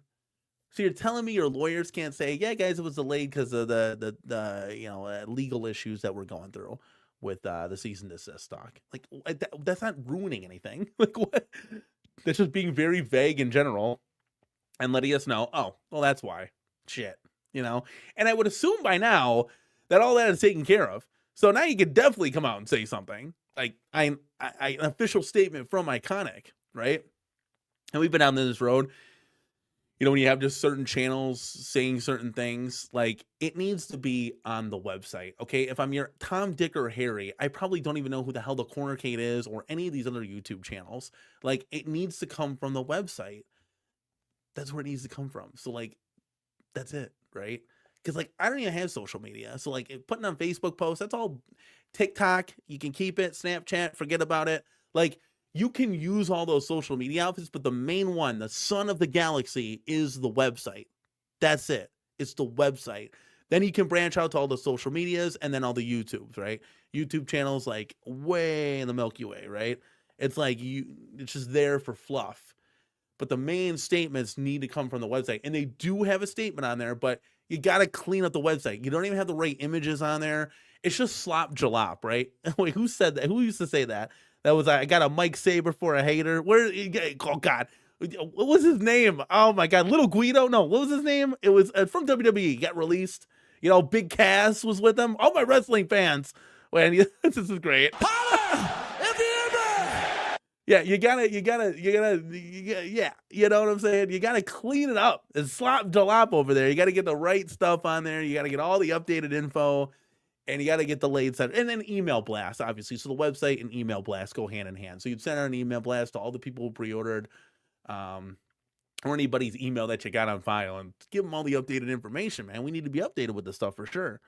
So you're telling me your lawyers can't say, yeah, guys, it was delayed because of the legal issues that we're going through with the cease and desist stock. Like, that's not ruining anything. Like, what? That's just being very vague in general and letting us know, oh, well, that's why. Shit. And I would assume by now that all that is taken care of. So now you could definitely come out and say something like an official statement from Iconic, right? And we've been down this road. When you have just certain channels saying certain things, like, it needs to be on the website. Okay. If I'm your Tom, Dick, or Harry, I probably don't even know who the hell the CornerCade is or any of these other YouTube channels. Like, it needs to come from the website. That's where it needs to come from. So, like, that's it. Right? Because, like, I don't even have social media. So, like, putting on Facebook posts, that's all. TikTok, you can keep it. Snapchat, forget about it. Like, you can use all those social media outfits, but the main one, the son of the galaxy, is the website. That's it. It's the website. Then you can branch out to all the social medias and then all the YouTubes, right? YouTube channels, like, way in the Milky Way, right? It's like, it's just there for fluff. But the main statements need to come from the website. And they do have a statement on there, but you got to clean up the website. You don't even have the right images on there. It's just slop jalop, right? Wait, who said that? Who used to say that? That was, I got a Mike Saber for a hater. Oh, God. What was his name? Oh, my God. Little Guido? No, what was his name? It was from WWE. Got released. Big Cass was with him. All my wrestling fans. This is great. Yeah, you gotta, yeah, you know what I'm saying? You gotta clean it up. It's slop jalop over there. You gotta get the right stuff on there. You gotta get all the updated info, and you gotta get the late set. And then email blast, obviously. So the website and email blast go hand in hand. So you'd send out an email blast to all the people who pre-ordered, or anybody's email that you got on file, and give them all the updated information, man. We need to be updated with this stuff for sure.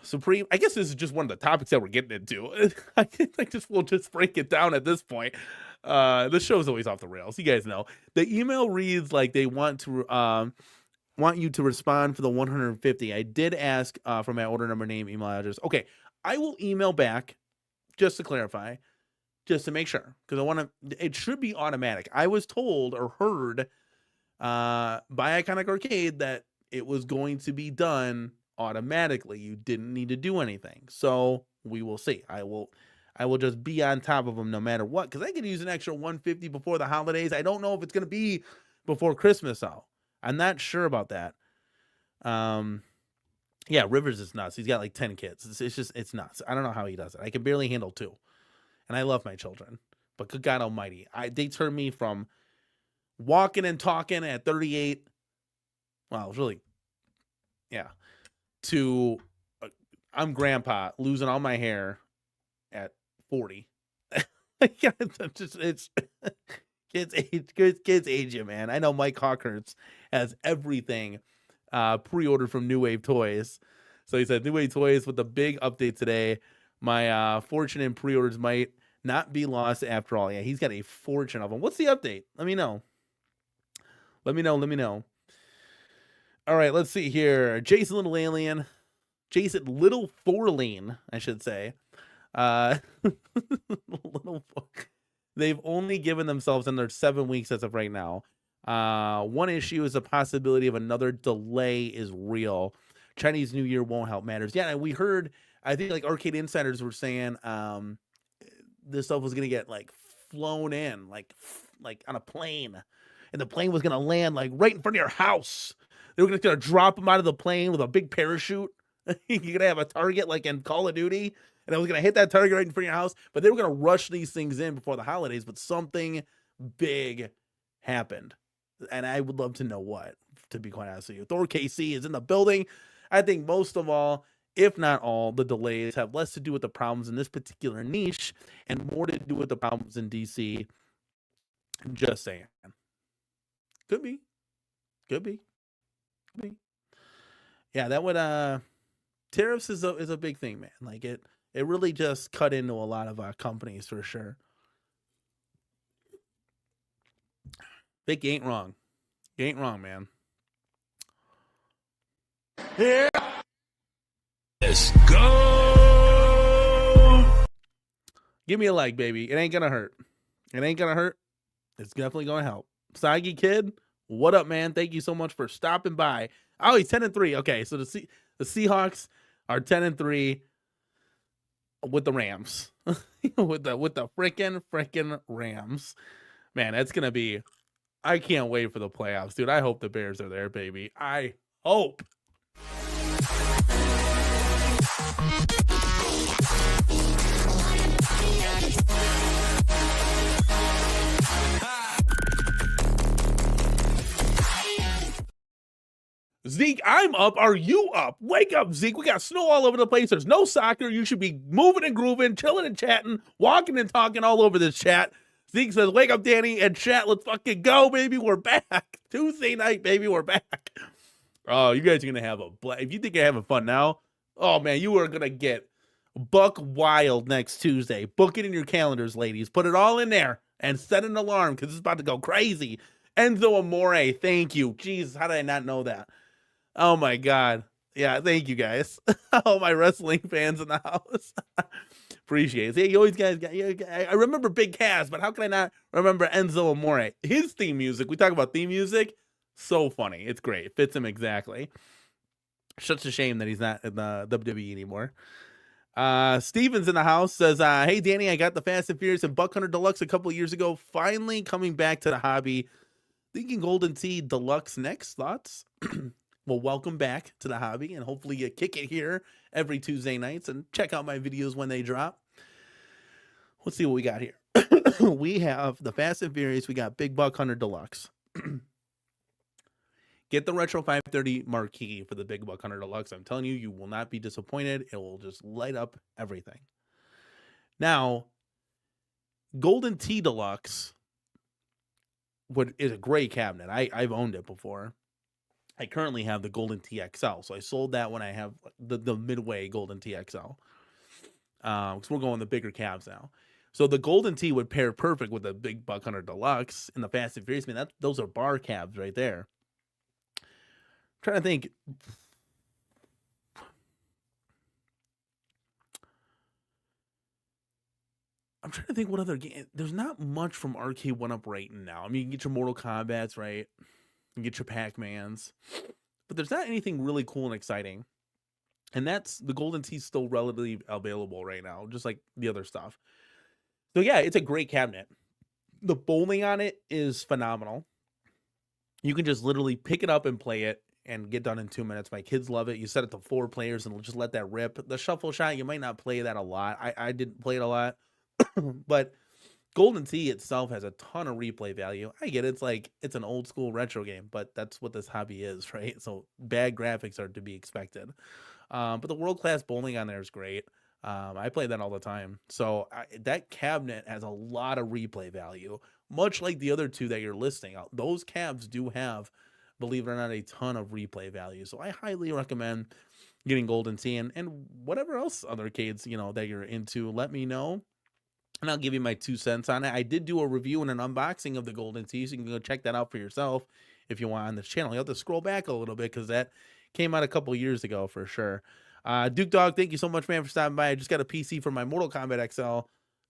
Supreme, I guess this is just one of the topics that we're getting into. We'll just break it down at this point. This show's always off the rails. You guys know. The email reads like they want you to respond for the 150. I did ask for my order number, name, email address. Okay, I will email back just to clarify, just to make sure, because it should be automatic. I was told or heard by Iconic Arcade that it was going to be done automatically. You didn't need to do anything. So we will see. I will just be on top of them no matter what, because I could use an extra 150 before the holidays. I don't know if it's going to be before Christmas, though. I'm not sure about that. Yeah, Rivers is nuts. He's got like 10 kids. It's nuts. I don't know how he does it. I can barely handle 2. And I love my children. But good God almighty, they turned me from walking and talking at 38. Well, it was really, yeah, to I'm grandpa losing all my hair at 40. Yeah, it's kids age you, man. I know Mike Hawkins has everything pre-ordered from New Wave Toys. So he said New Wave Toys with the big update today. My fortune in pre-orders might not be lost after all. Yeah, he's got a fortune of them. What's the update? Let me know. Let me know. All right, let's see here. Jason Little Forlane, I should say. They've only given themselves in their 7 weeks as of right now. One issue is the possibility of another delay is real. Chinese New Year won't help matters. Yeah, and we heard, I think like Arcade Insiders were saying this stuff was going to get like flown in, like on a plane. And the plane was going to land like right in front of your house. They were going to drop them out of the plane with a big parachute. You're going to have a target like in Call of Duty. And I was going to hit that target right in front of your house. But they were going to rush these things in before the holidays. But something big happened. And I would love to know what, to be quite honest with you. Thor KC is in the building. I think most of all, if not all, the delays have less to do with the problems in this particular niche and more to do with the problems in DC. Just saying. Could be. Yeah, that would tariffs is a big thing, man. Like it really just cut into a lot of companies for sure. Vic ain't wrong. You ain't wrong, man.
Yeah. Let's go.
Give me a like, baby. It ain't gonna hurt. It's definitely gonna help. Sagi Kid, what up, man? Thank you so much for stopping by. Oh, he's 10-3. Okay, so the Seahawks are 10-3 with the Rams. with the freaking Rams. Man, that's gonna be. I can't wait for the playoffs, dude. I hope the Bears are there, baby. I hope. Zeke, I'm up. Are you up? Wake up, Zeke. We got snow all over the place. There's no soccer. You should be moving and grooving, chilling and chatting, walking and talking all over this chat. Zeke says, wake up, Danny, and chat. Let's fucking go, baby. We're back. Tuesday night, baby. We're back. Oh, you guys are going to have a blast. If you think you're having fun now, oh, man, you are going to get buck wild next Tuesday. Book it in your calendars, ladies. Put it all in there and set an alarm because it's about to go crazy. Enzo Amore, thank you. Jesus, how did I not know that? Oh, my God. Yeah, thank you, guys. All my wrestling fans in the house. Appreciate it. See, you always guys got. I remember Big Cass, but how can I not remember Enzo Amore? His theme music. We talk about theme music. So funny. It's great. It fits him exactly. Such a shame that he's not in the WWE anymore. Steven's in the house says, hey, Danny, I got the Fast and Furious and Buck Hunter Deluxe a couple of years ago. Finally coming back to the hobby. Thinking Golden Tee Deluxe next. Thoughts? Well, welcome back to the hobby, and hopefully you kick it here every Tuesday nights and check out my videos when they drop. Let's see what we got here. We have the Fast and Furious. We got Big Buck Hunter Deluxe. Get the Retro 530 marquee for the Big Buck Hunter Deluxe. I'm telling you, you will not be disappointed. It will just light up everything. Now, Golden Tee Deluxe is a great cabinet. I've owned it before. I currently have the Golden Tee XL, so I sold that when I have the Midway Golden Tee XL. Because we're going the bigger cabs now. So the Golden Tee would pair perfect with the Big Buck Hunter Deluxe and the Fast and Furious. Man, those are bar cabs right there. I'm trying to think. What other game. There's not much from Arcade 1-Up right now. I mean, you can get your Mortal Kombats, right? You can get your Pac-Mans. But there's not anything really cool and exciting. And that's the Golden Tee still relatively available right now, just like the other stuff. So yeah, it's a great cabinet. The bowling on it is phenomenal. You can just literally pick it up and play it. and get done in 2 minutes. My kids love it. You set it to 4 players and just let that rip. The shuffle shot, you might not play that a lot. I didn't play it a lot, but Golden Tee itself has a ton of replay value. I get it. It's like, it's an old school retro game, but that's what this hobby is, right? So bad graphics are to be expected. But the world-class bowling on there is great. I play that all the time. So that cabinet has a lot of replay value, much like the other two that you're listing out. Those cabs do have, believe it or not, a ton of replay value. So I highly recommend getting Golden Tee, and whatever else other arcades, you know, that you're into, let me know. And I'll give you my 2 cents on it. I did do a review and an unboxing of the Golden Tee, so you can go check that out for yourself if you want on this channel. You have to scroll back a little bit because that came out a couple years ago for sure. Duke Dog, thank you so much, man, for stopping by. I just got a PC for my Mortal Kombat XL.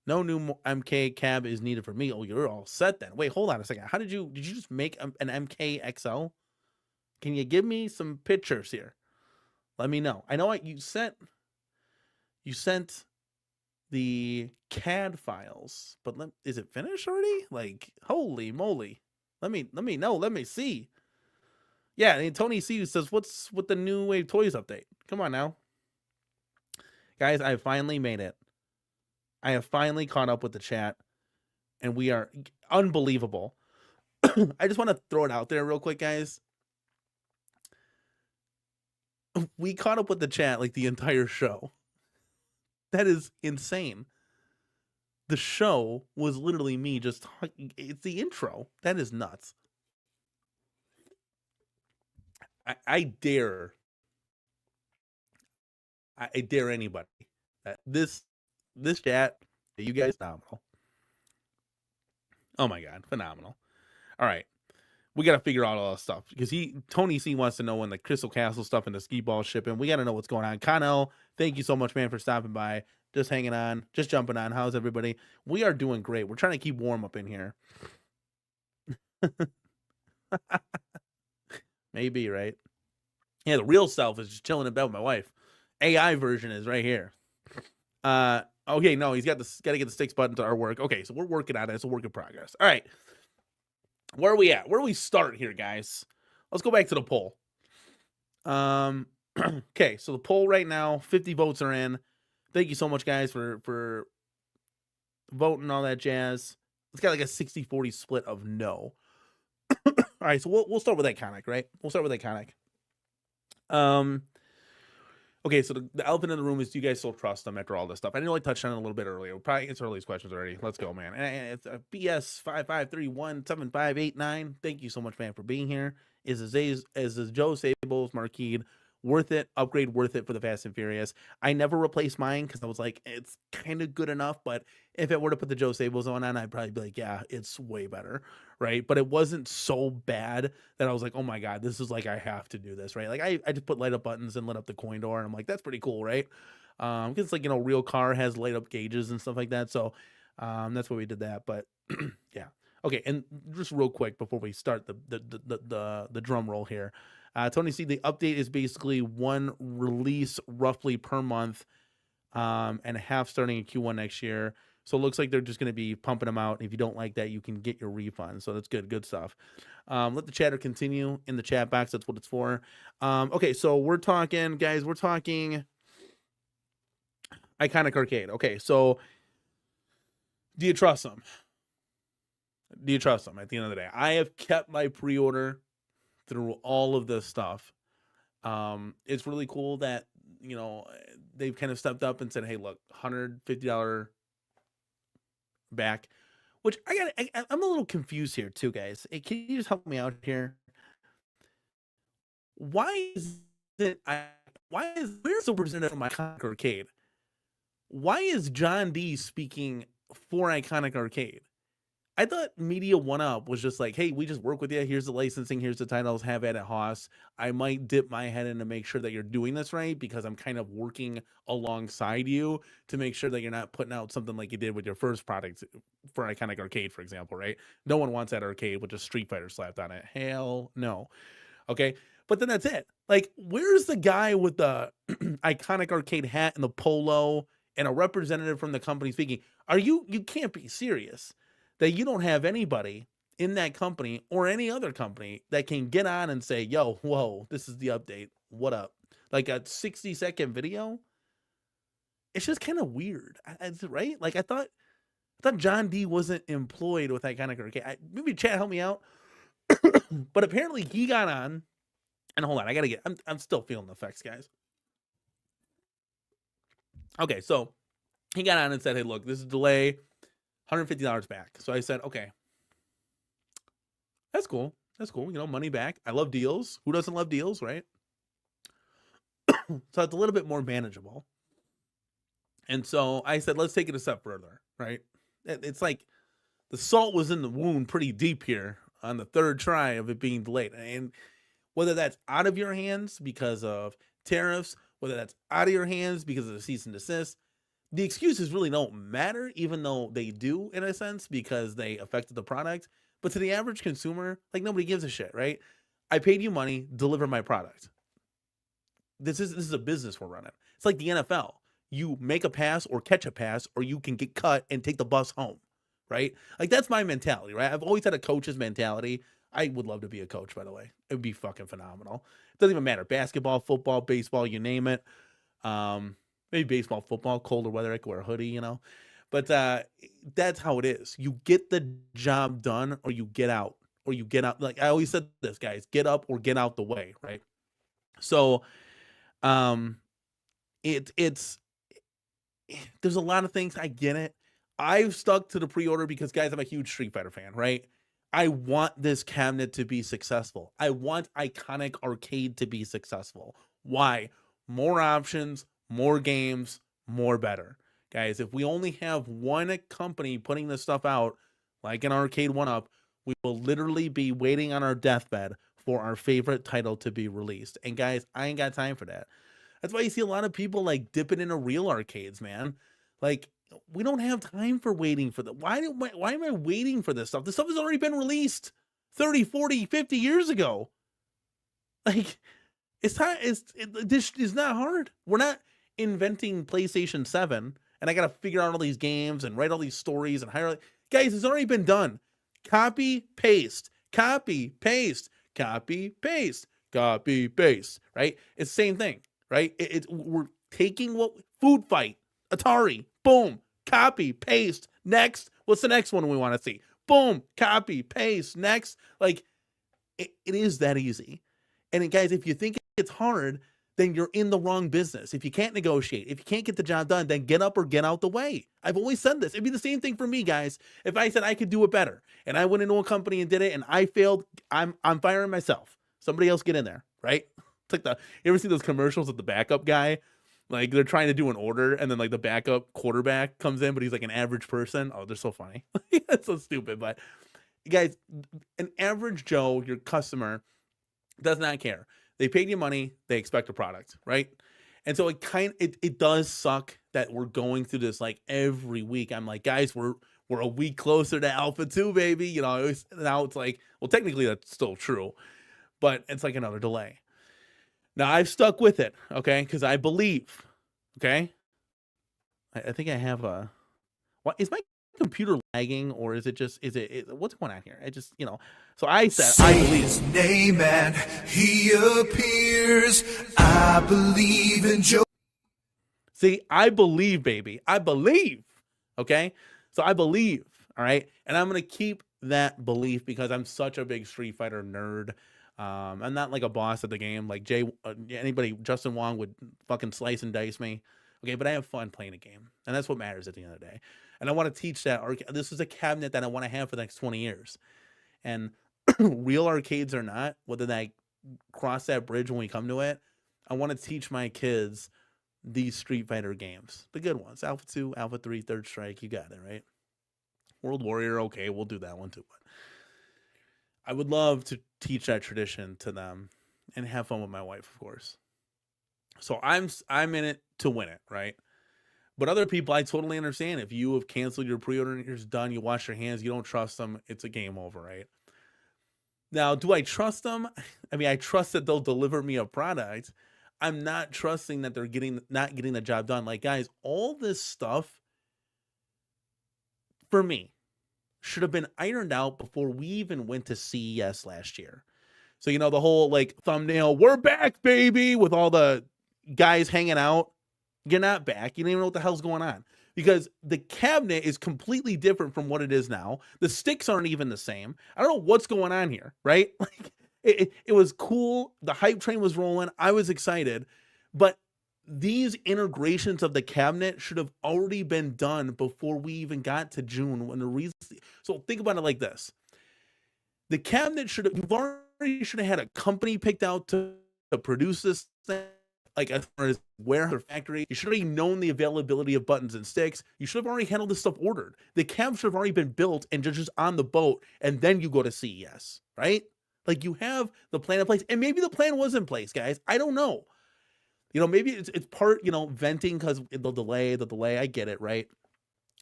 No new MK cab is needed for me. Oh, you're all set then. Wait, hold on a second. How did you just make an MK XL? Can you give me some pictures here? Let me know. I know you sent the CAD files, but is it finished already? Like, holy moly. Let me know. Let me see. Yeah, and Tony C says, what's with the new Wave Toys update? Come on now. Guys, I finally made it. I have finally caught up with the chat, and we are unbelievable. I just want to throw it out there real quick, guys. We caught up with the chat like the entire show. That is insane. The show was literally me just talking. It's the intro. That is nuts. I dare anybody. This chat, you guys, phenomenal. Oh my God, phenomenal. All right. We got to figure out all that stuff because Tony C wants to know when the Crystal Castle stuff and the skee ball shipping. We got to know what's going on. Connell, thank you so much, man, for stopping by. Just hanging on, just jumping on. How's everybody? We are doing great. We're trying to keep warm up in here. Maybe, right? Yeah, the real self is just chilling in bed with my wife. AI version is right here. Okay, no, he's got to get the sticks button to our work. Okay, so we're working on it. It's a work in progress. All right. Where are we at? Where do we start here, guys? Let's go back to the poll. Okay, so the poll right now, 50 votes are in. Thank you so much, guys, for voting, all that jazz. It's got like a 60-40 split of no. All right, so we'll start with iconic, right? We'll start with iconic. Okay, so the elephant in the room is, do you guys still trust them after all this stuff? I know I touched on it a little bit earlier. We'll probably answer all these questions already. Let's go, man. And it's BS55317589. Thank you so much, man, for being here. Is Joe Sable's Marquise worth it? Upgrade worth it for the Fast and Furious? I never replaced mine because I was like, it's kind of good enough, but if it were to put the Joe Sables on, I'd probably be like, yeah, it's way better, right? But it wasn't so bad that I was like, oh my God, this is like, I have to do this, right? Like I just put light up buttons and lit up the coin door, and I'm like, that's pretty cool, right? Because it's like, you know, real car has light up gauges and stuff like that, so that's why we did that. But yeah, okay. And just real quick before we start the drum roll here, Tony C, the update is basically one release roughly per month, and a half starting in Q1 next year. So it looks like they're just going to be pumping them out. If you don't like that, you can get your refund. So that's good stuff. Let the chatter continue in the chat box. That's what it's for. Okay, so we're talking, guys, Iconic Arcade. Okay, so do you trust them? Do you trust them at the end of the day? I have kept my pre-order through all of this stuff. It's really cool that, you know, they've kind of stepped up and said, hey, look, $150 back, which I'm a little confused here too, guys. Hey, can you just help me out here? Where's the representative from Iconic Arcade? Why is John D speaking for Iconic Arcade? I thought Media 1UP was just like, hey, we just work with you. Here's the licensing. Here's the titles. Have at it, Haas. I might dip my head in to make sure that you're doing this right because I'm kind of working alongside you to make sure that you're not putting out something like you did with your first product for Iconic Arcade, for example, right? No one wants that arcade with just Street Fighter slapped on it. Hell no. Okay. But then that's it. Like, where's the guy with the Iconic Arcade hat and the polo and a representative from the company speaking? You can't be serious that you don't have anybody in that company or any other company that can get on and say, yo, whoa, this is the update. What up? Like a 60-second video. It's just kind of weird, right? Like I thought John D wasn't employed with Iconic Arcade. Maybe chat help me out. But apparently he got on, and hold on, I'm still feeling the effects, guys. Okay, so he got on and said, hey, look, this is delay, $150 back. So I said, okay, that's cool. That's cool. You know, money back. I love deals. Who doesn't love deals, right? So it's a little bit more manageable. And so I said, let's take it a step further, right? It's like the salt was in the wound pretty deep here on the third try of it being delayed. And whether that's out of your hands because of tariffs, whether that's out of your hands because of the cease and desist, the excuses really don't matter, even though they do in a sense because they affected the product. But to the average consumer, like nobody gives a shit, right? I paid you money, deliver my product. This is a business we're running. It's like the NFL. You make a pass or catch a pass, or you can get cut and take the bus home, right? Like that's my mentality, right? I've always had a coach's mentality. I would love to be a coach, by the way. It would be fucking phenomenal. It doesn't even matter. Basketball, football, baseball, you name it. Maybe baseball, football, colder weather, I could wear a hoodie, you know. But that's how it is. You get the job done or you get out. Or you get out. Like I always said this, guys, get up or get out the way, right? So it's there's a lot of things. I get it. I've stuck to the pre-order because, guys, I'm a huge Street Fighter fan, right? I want this cabinet to be successful. I want Iconic Arcade to be successful. Why? More options, more games, more better. Guys, if we only have one company putting this stuff out, like an Arcade 1-Up, we will literally be waiting on our deathbed for our favorite title to be released. And guys, I ain't got time for that. That's why you see a lot of people like dipping into real arcades, man. Like, we don't have time for waiting for the why am I waiting for this stuff? This stuff has already been released 30, 40, 50 years ago. Like, it's time. This is not hard. We're not inventing PlayStation 7 and I got to figure out all these games and write all these stories and hire. Guys, it's already been done. Copy, paste, copy, paste, copy, paste, copy, paste, right? It's the same thing, right? We're taking what Food Fight, Atari, boom, copy, paste, next. What's the next one we want to see? Boom, copy, paste, next. Like, it is that easy. And guys, if you think it's hard, then you're in the wrong business. If you can't negotiate, if you can't get the job done, then get up or get out the way. I've always said this. It'd be the same thing for me, guys. If I said I could do it better and I went into a company and did it and I failed, I'm firing myself. Somebody else get in there, right? It's like you ever see those commercials with the backup guy? Like they're trying to do an order and then like the backup quarterback comes in, but he's like an average person. Oh, they're so funny. That's so stupid. But guys, an average Joe, your customer, does not care. They paid you money, they expect a product, right? And so it does suck that we're going through this like every week. I'm like, guys, we're a week closer to Alpha 2, baby. You know, now it's like, well, technically that's still true, but it's like another delay. Now I've stuck with it, okay? Because I believe, okay? I think I have what is my computer lagging or is it what's going on here? So I said,
Say
I believe
his name and he appears. I believe in Joe.
See, I believe, baby. I believe. Okay? So I believe. All right? And I'm going to keep that belief because I'm such a big Street Fighter nerd. I'm not like a boss at the game. Like Justin Wong would fucking slice and dice me. Okay? But I have fun playing a game. And that's what matters at the end of the day. And I want to teach that. This is a cabinet that I want to have for the next 20 years. And real arcades or not, whether I cross that bridge when we come to it, I want to teach my kids these Street Fighter games. The good ones. Alpha 2, Alpha 3, Third Strike. You got it, right? World Warrior, okay, we'll do that one too. But I would love to teach that tradition to them and have fun with my wife, of course. So I'm in it to win it, right? But other people, I totally understand. If you have canceled your pre-order and it's done, you wash your hands, you don't trust them, it's a game over, right? Now, do I trust them? I mean, I trust that they'll deliver me a product. I'm not trusting that they're not getting the job done. Like, guys, all this stuff, for me, should have been ironed out before we even went to CES last year. So, the whole like thumbnail, we're back, baby, with all the guys hanging out. You're not back. You don't even know what the hell's going on, because the cabinet is completely different from what it is now. The sticks aren't even the same. I don't know what's going on here, right? Like it was cool. The hype train was rolling. I was excited, but these integrations of the cabinet should have already been done before we even got to June. So think about it like this: the cabinet should have had a company picked out to produce this thing, like as far as warehouse or factory. You should have already known the availability of buttons and sticks. You should have already handled this stuff ordered. The cab should have already been built and just on the boat, and then you go to CES, right? Like, you have the plan in place, and maybe the plan was in place, guys. I don't know. Maybe it's part, venting because the delay, I get it, right?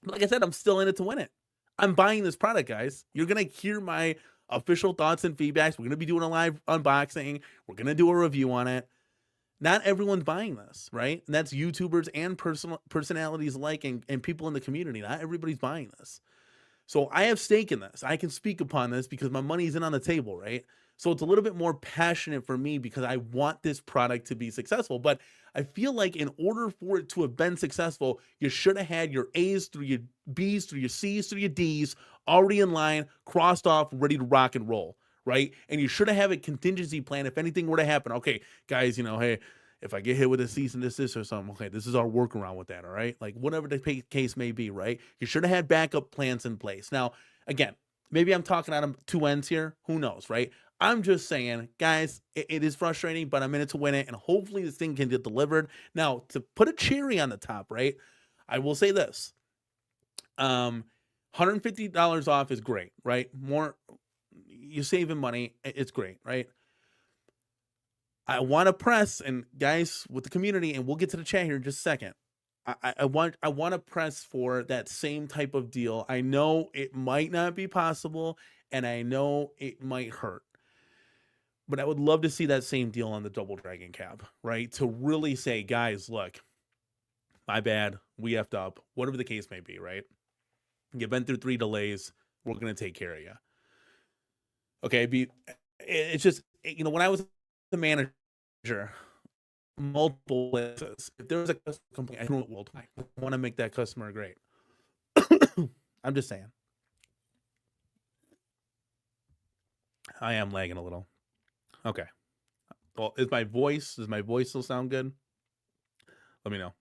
But like I said, I'm still in it to win it. I'm buying this product, guys. You're going to hear my official thoughts and feedbacks. We're going to be doing a live unboxing. We're going to do a review on it. Not everyone's buying this, right? And that's YouTubers and personalities alike, and people in the community. Not everybody's buying this. So I have stake in this. I can speak upon this because my money's in on the table, right? So it's a little bit more passionate for me because I want this product to be successful. But I feel like in order for it to have been successful, you should have had your A's through your B's through your C's through your D's already in line, crossed off, ready to rock and roll, right? And you should have a contingency plan if anything were to happen. Okay, guys, hey, if I get hit with a cease and desist or something, okay, this is our workaround with that, all right? Like, whatever the case may be, right? You should have had backup plans in place. Now, again, maybe I'm talking out of two ends here. Who knows, right? I'm just saying, guys, it is frustrating, but I'm in it to win it, and hopefully this thing can get delivered. Now, to put a cherry on the top, right, I will say this. $150 off is great, right? More, you're saving money. It's great, right? I want to press, and guys with the community, and we'll get to the chat here in just a second. I want to press for that same type of deal. I know it might not be possible, and I know it might hurt, but I would love to see that same deal on the Double Dragon cab, right? To really say, guys, look, my bad, we effed up, whatever the case may be, right? You've been through 3 delays. We're going to take care of you. Okay, it's just, when I was the manager, multiple places, if there was a customer complaint, I want to make that customer great. I'm just saying. I am lagging a little. Okay. Well, does my voice still sound good? Let me know.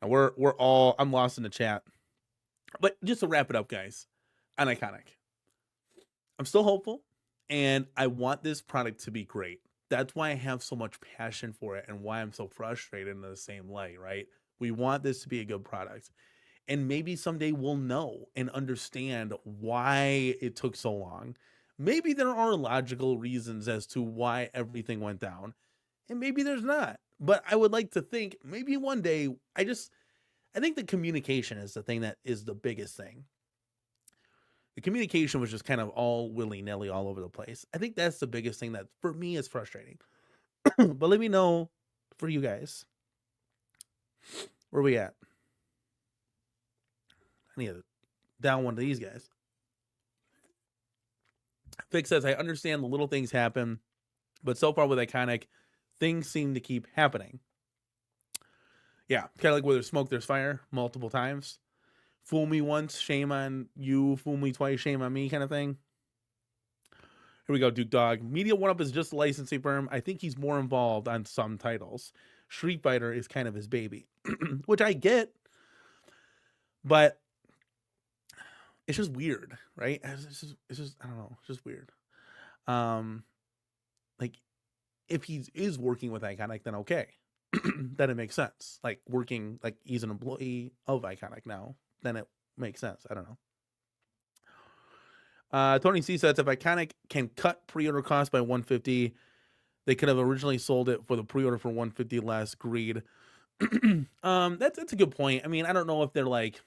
Now I'm lost in the chat. But just to wrap it up, guys, on Iconic, I'm still hopeful, and I want this product to be great. That's why I have so much passion for it and why I'm so frustrated in the same way, right? We want this to be a good product. And maybe someday we'll know and understand why it took so long. Maybe there are logical reasons as to why everything went down, and maybe there's not. But I would like to think maybe one day, I think the communication is the thing that is the biggest thing. The communication was just kind of all willy-nilly all over the place. I think that's the biggest thing that for me is frustrating. But let me know for you guys. Where are we at? I need to down one of these guys. Vic says, I understand the little things happen, but so far with Iconic, things seem to keep happening. Yeah, kind of like where there's smoke, there's fire, multiple times. Fool me once, shame on you. Fool me twice, shame on me, kind of thing. Here we go, Duke Dog. Media One Up is just a licensing firm. I think he's more involved on some titles. Street Fighter is kind of his baby, which I get, but it's just weird, right? It's just I don't know. It's just weird. Like, if he is working with Iconic, then okay. Then it makes sense. Like, working, like he's an employee of Iconic now, then it makes sense. I don't know. Tony C says, if Iconic can cut pre-order costs by $150, they could have originally sold it for the pre-order for $150 less. Greed. That's a good point. I mean, I don't know if they're like,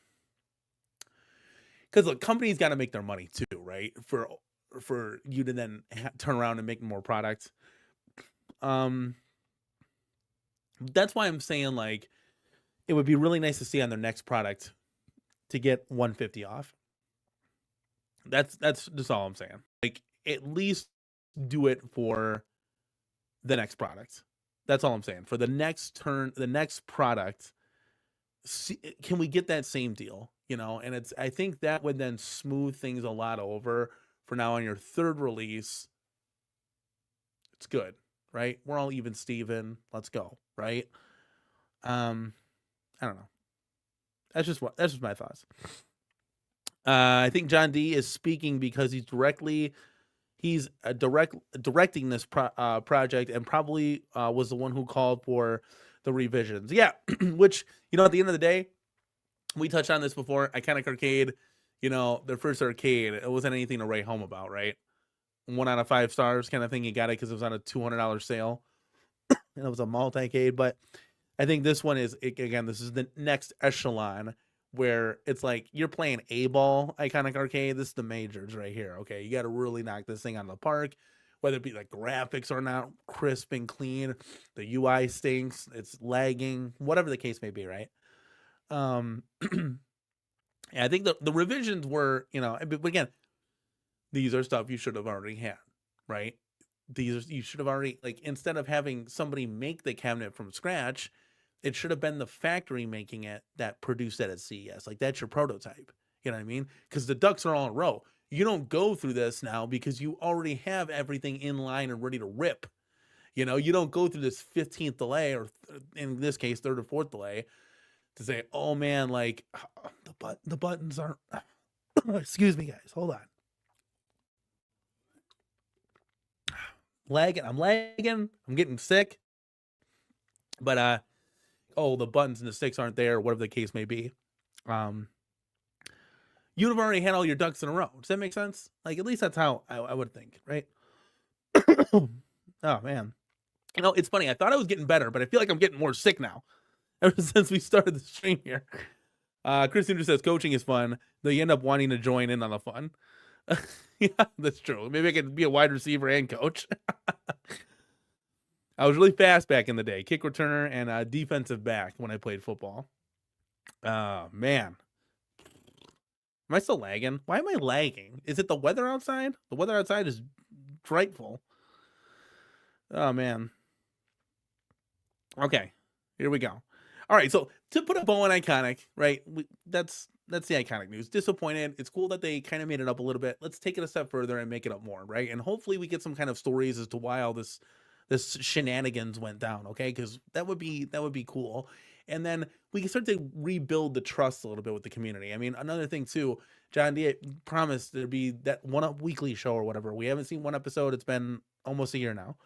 because the company's got to make their money too, right? For you to then turn around and make more products. That's why I'm saying, like, it would be really nice to see on their next product to get 150 off. That's just all I'm saying. Like, at least do it for the next product. That's all I'm saying. For the next product, can we get that same deal? And I think that would then smooth things a lot over. For now, on your third release, it's good, right? We're all even Steven. Let's go, right? I don't know. That's just my thoughts. I think John D is speaking because he's directing this project, and probably was the one who called for the revisions. Yeah, which, at the end of the day, we touched on this before. Iconic Arcade, their first arcade, it wasn't anything to write home about, right? 1 out of 5 stars kind of thing. You got it because it was on a $200 sale, and it was a multi-cade. But I think this one is, again, this is the next echelon, where it's like you're playing A-ball Iconic Arcade. This is the majors right here. Okay, you got to really knock this thing out of the park, whether it be like graphics are not crisp and clean, the UI stinks, it's lagging, whatever the case may be, right? Yeah, I think the revisions were, but again, these are stuff you should have already had, right? You should have already, like, instead of having somebody make the cabinet from scratch, it should have been the factory making it that produced it at CES. Like, that's your prototype. You know what I mean? Because the ducks are all in a row. You don't go through this now because you already have everything in line and ready to rip. You don't go through this 15th delay, or in this case, 3rd or 4th delay, to say, oh man, like, the buttons aren't. Excuse me, guys. Hold on. I'm lagging. I'm getting sick. But the buttons and the sticks aren't there, whatever the case may be. You'd have already had all your ducks in a row. Does that make sense? Like, at least that's how I would think, right? Oh man. It's funny. I thought I was getting better, but I feel like I'm getting more sick now ever since we started the stream here. Chris Andrew says coaching is fun. They end up wanting to join in on the fun. Yeah, that's true. Maybe I could be a wide receiver and coach. I was really fast back in the day. Kick returner and defensive back when I played football. Man. Am I still lagging? Why am I lagging? Is it the weather outside? The weather outside is frightful. Oh, man. Okay, here we go. All right, so to put a bow on Iconic, right, that's the Iconic news. Disappointed. It's cool that they kind of made it up a little bit. Let's take it a step further and make it up more, right? And hopefully we get some kind of stories as to why all this shenanigans went down, okay? Because that would be cool. And then we can start to rebuild the trust a little bit with the community. I mean, another thing too, John D promised there'd be that one weekly show or whatever. We haven't seen one episode. It's been almost a year now.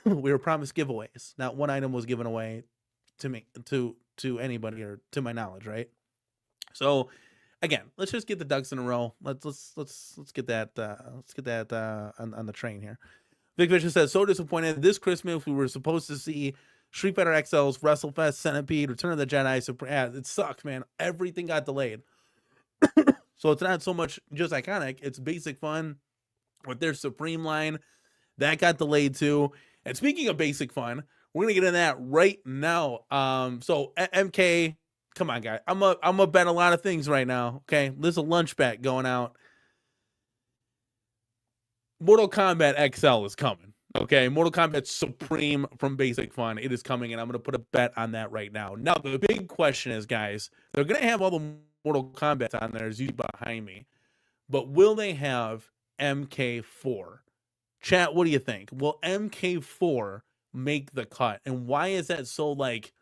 We were promised giveaways. Not one item was given away to me, to anybody, or to my knowledge, right? So again, let's just get the ducks in a row. Let's get that on the train here. Vic Vision says, so disappointed. This Christmas we were supposed to see Street Fighter XL's WrestleFest, Centipede, Return of the Jedi. Yeah, it sucks, man. Everything got delayed. So it's not so much just Iconic. It's Basic Fun with their Supreme line. That got delayed too. And speaking of Basic Fun, we're going to get into that right now. So MK, come on, guys. I'm a bet a lot of things right now, okay? There's a lunch bet going out. Mortal Kombat XL is coming. Okay, Mortal Kombat Supreme from Basic Fun. It is coming, and I'm going to put a bet on that right now. Now, the big question is, guys, they're going to have all the Mortal Kombat on there, as you behind me, but will they have MK4? Chat, what do you think? Will MK4 make the cut? And why is that so, like,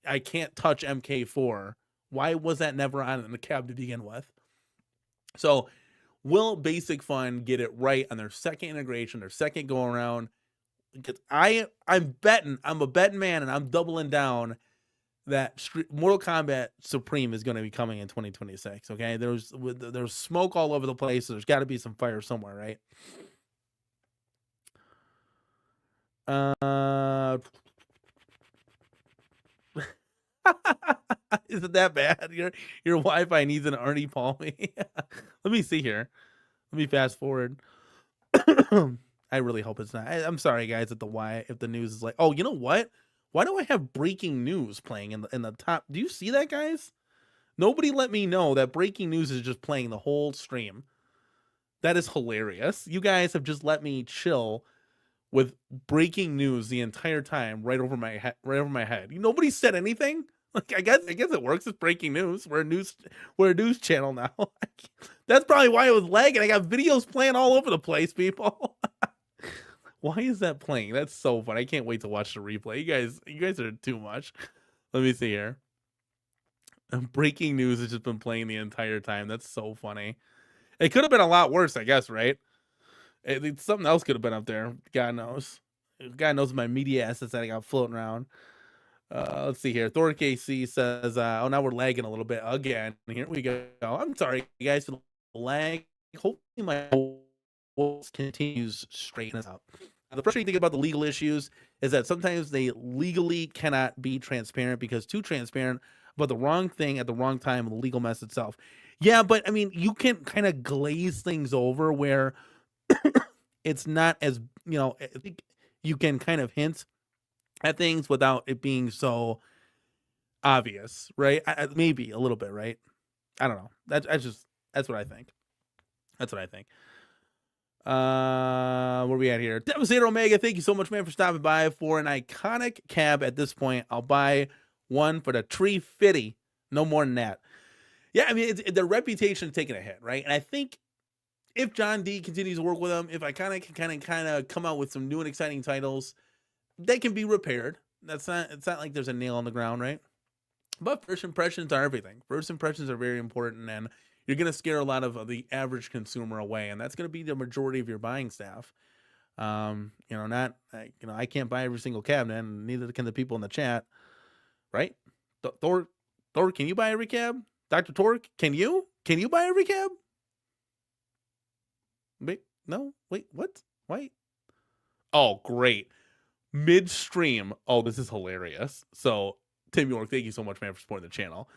I can't touch MK4? Why was that never on in the cab to begin with? So, will Basic Fun get it right on their second integration, their second go around? Because I'm a betting man, and I'm doubling down that Mortal Kombat Supreme is going to be coming in 2026. Okay, there's smoke all over the place, so there's got to be some fire somewhere, right? Is it that bad? Your Wi-Fi needs an Arnie Palmy. Let me see here. Let me fast forward. I really hope it's not. I'm sorry, guys. If the news is like, oh, you know what? Why do I have breaking news playing in the top? Do you see that, guys? Nobody let me know that breaking news is just playing the whole stream. That is hilarious. You guys have just let me chill with breaking news the entire time right over my head. Nobody said anything. Like I guess it works. It's breaking news. We're a news channel now. That's probably why it was lagging. I got videos playing all over the place, people. Why is that playing? That's so fun. I can't wait to watch the replay. You guys are too much. Let me see here. Breaking news has just been playing the entire time. That's so funny. It could have been a lot worse, I guess, right? Something else could have been up there. God knows. God knows my media assets that I got floating around. Let's see here. Thor KC says, oh, now we're lagging a little bit again. Here we go. I'm sorry, you guys, for the lag. Hopefully my voice continues straighten us out. The frustrating thing about the legal issues is that sometimes they legally cannot be transparent because too transparent about the wrong thing at the wrong time in the legal mess itself. Yeah, but I mean, you can kind of glaze things over where it's not as, I think you can kind of hint at things without it being so obvious, right? Maybe a little bit, right? I don't know. That's what I think. That's what I think. Where we at here? Devastator Omega, thank you so much, man, for stopping by. For an iconic cab at this point, I'll buy one for the tree fitty. No more than that. Yeah, I mean, the reputation is taking a hit, right? And I think if John D continues to work with them, if Iconic can kind of come out with some new and exciting titles, they can be repaired. It's not like there's a nail on the ground, right? But first impressions are everything. First impressions are very important, and you're going to scare a lot of the average consumer away, and that's going to be the majority of your buying staff. I can't buy every single cabinet, and neither can the people in the chat, right? Thor, can you buy every cab? Dr. Torque, can you buy every cab? Wait, no, wait, what? Wait. Oh, great. Midstream. Oh, this is hilarious. So, Tim York, thank you so much, man, for supporting the channel.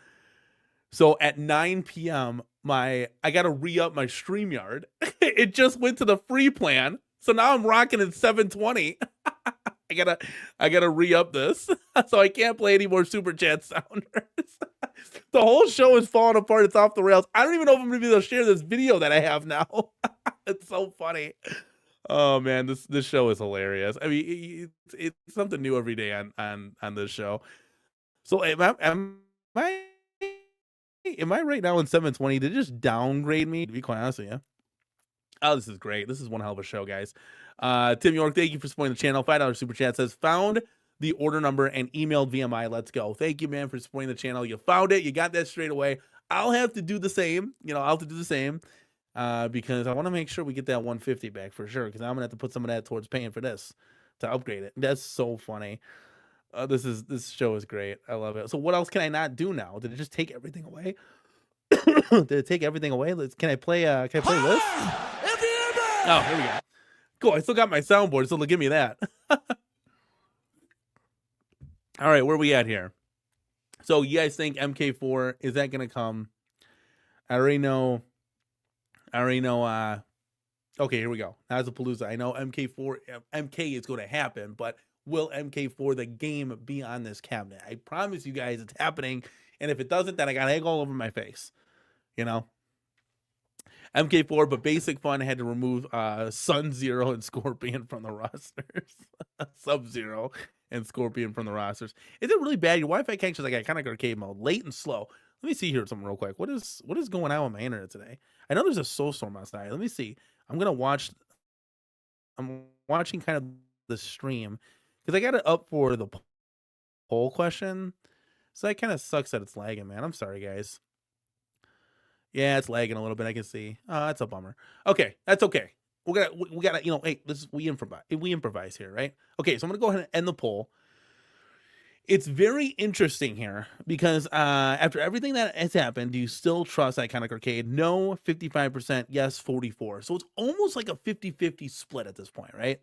So at 9 p.m., I got to re-up my StreamYard. It just went to the free plan. So now I'm rocking at 720. I gotta re-up this. So I can't play any more Super Chat sounders. The whole show is falling apart. It's off the rails. I don't even know if I'm gonna be able to share this video that I have now. It's so funny. Oh man, this show is hilarious. I mean, it's something new every day on this show. So am I right now in 720? Did it just downgrade me, to be quite honest with you? Oh, this is great. This is one hell of a show, guys. Tim York, thank you for supporting the channel. $5 super chat says, found the order number and emailed VMI. Let's go. Thank you, man, for supporting the channel. You found it. You got that straight away. I'll have to do the same. I'll have to do the same because I want to make sure we get that 150 back for sure, because I'm going to have to put some of that towards paying for this to upgrade it. That's so funny. This show is great. I love it. So what else can I not do now? Did it just take everything away? Did it take everything away? Can I play this? Oh, here we go. Cool. I still got my soundboard, so they'll give me that. All right, where are we at here? So you guys think MK4, is that going to come? I already know. Okay, here we go. Nazapalooza. I know MK is going to happen, but will MK4, the game, be on this cabinet? I promise you guys it's happening. And if it doesn't, then I got egg all over my face. MK4, but Basic Fun had to remove Sun-Zero and Scorpion from the rosters. Sub-Zero and Scorpion from the rosters. Is it really bad? Your Wi-Fi connection is like iconic arcade mode, late and slow. Let me see here something real quick. What is going on with my internet today? I know there's a snowstorm outside. Let me see. I'm watching kind of the stream because I got it up for the poll question. So that kind of sucks that it's lagging, man. I'm sorry, guys. Yeah, it's lagging a little bit. I can see. That's a bummer. Okay, that's okay. We gotta, hey, we improvise here, right? Okay, so I'm gonna go ahead and end the poll. It's very interesting here because after everything that has happened, do you still trust Iconic Arcade? No, 55%. Yes, 44%. So it's almost like a 50-50 split at this point, right?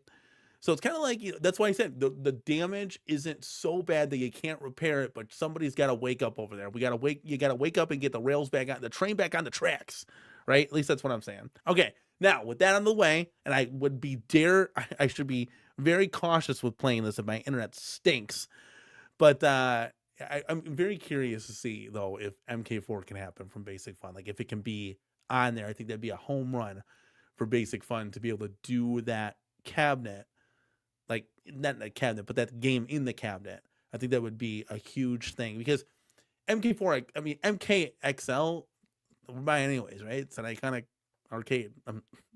So it's kind of like, that's why I said the damage isn't so bad that you can't repair it, but somebody's got to wake up over there. You got to wake up and get the rails back on, the train back on the tracks, right? At least that's what I'm saying. Okay, now with that on the way, and I should be very cautious with playing this if my internet stinks. But I'm very curious to see though if MK4 can happen from Basic Fun. Like if it can be on there, I think that'd be a home run for Basic Fun to be able to do that cabinet, like not a cabinet, but that game in the cabinet. I think that would be a huge thing because MK4, I mean MKXL, we're buying anyways, right? It's an iconic arcade,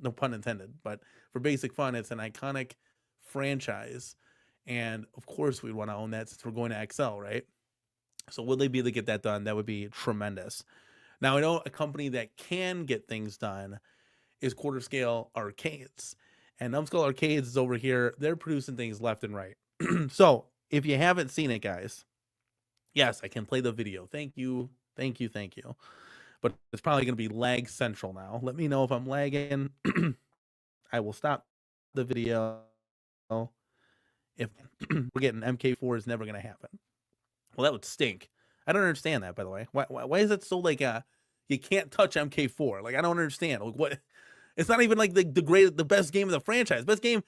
no pun intended, but for Basic Fun, it's an iconic franchise, and of course we'd want to own that since we're going to XL, right? So would they be able to get that done? That would be tremendous. Now I know a company that can get things done is Quarter Scale Arcades, and Numbskull Arcades is over here. They're producing things left and right. So if you haven't seen it, guys, yes, I can play the video. Thank you, thank you, thank you. But it's probably going to be lag central now. Let me know if I'm lagging. I will stop the video. If we're getting MK4 is never going to happen. Well, that would stink. I don't understand that, by the way. Why is it so like you can't touch MK4? Like I don't understand. Like what? It's not even like the best game of the franchise. Best game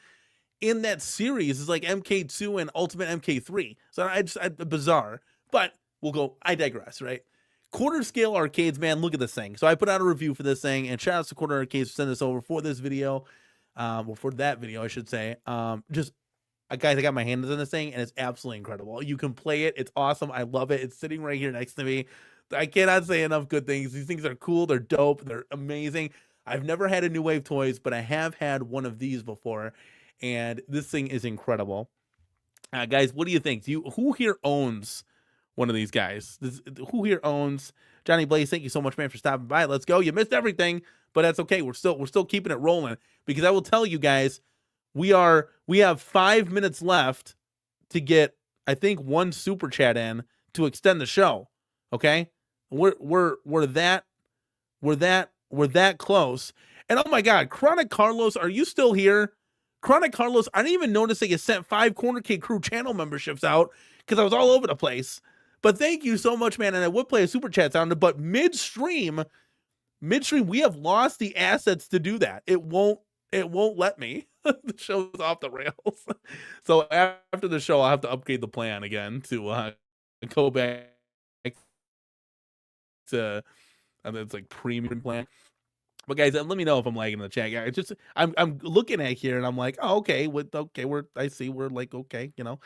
in that series is like MK2 and Ultimate MK3. So I bizarre. But we'll go. I digress. Right. Quarter Scale Arcades, man. Look at this thing. So I put out a review for this thing, and shout out to Quarter Arcades for sending this over for this video, or for that video, I should say. Just guys, I got my hands on this thing, and it's absolutely incredible. You can play it. It's awesome. I love it. It's sitting right here next to me. I cannot say enough good things. These things are cool. They're dope. They're amazing. I've never had a New Wave Toys, but I have had one of these before, and this thing is incredible. Guys, what do you think? Who here owns one of these guys? Who here owns Johnny Blaze? Thank you so much, man, for stopping by. Let's go. You missed everything, but that's okay. We're still keeping it rolling because I will tell you guys, we have 5 minutes left to get, I think, one super chat in to extend the show. Okay, we're that close. And oh my God, Chronic Carlos, are you still here? Chronic Carlos, I didn't even notice that you sent 5 CornerCade Crew channel memberships out because I was all over the place. But thank you so much, man. And I would play a super chat sound, but midstream, we have lost the assets to do that. It won't let me. The show's off the rails. So after the show, I'll have to upgrade the plan again to go back to, and it's like premium plan. But guys, let me know if I'm lagging in the chat. Yeah, it's just I'm looking at here and I'm like, oh, okay, I see we're like okay, you know.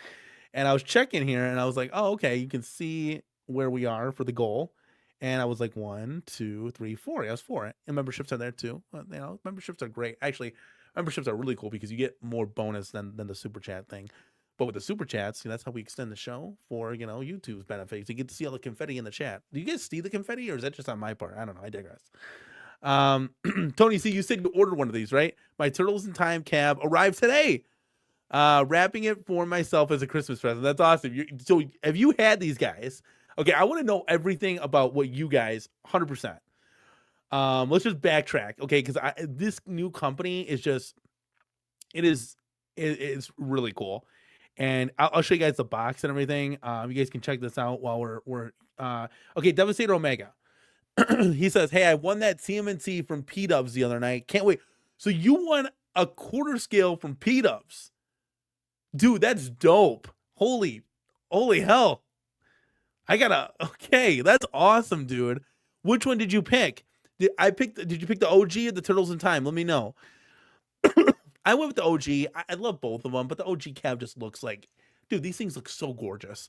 And I was checking here and I was like, oh, okay, you can see where we are for the goal. And I was like 1, 2, 3, 4. Yeah, I was 4. And memberships are there too. You know, memberships are great. Actually, memberships are really cool because you get more bonus than the super chat thing. But with the super chats, that's how we extend the show for, you know, YouTube's benefits. You get to see all the confetti in the chat. Do you guys see the confetti, or is that just on my part? I don't know. I digress. Tony C, you said you ordered one of these, right? My Turtles in Time cab arrived today. Wrapping it for myself as a Christmas present. That's awesome. So have you had these guys? Okay, I want to know everything about what you guys 100%. Let's just backtrack, okay? Because this new company is just it's really cool, and I'll show you guys the box and everything. You guys can check this out while we're okay. Devastator Omega. He says, "Hey, I won that TMNT from P Dubs the other night. Can't wait." So you won a quarter scale from P Dubs, dude. That's dope. Holy hell! Okay, that's awesome, dude. Which one did you pick? Did you pick the OG or the Turtles in Time? Let me know. I went with the OG. I love both of them, but the OG cab just looks like, dude, these things look so gorgeous.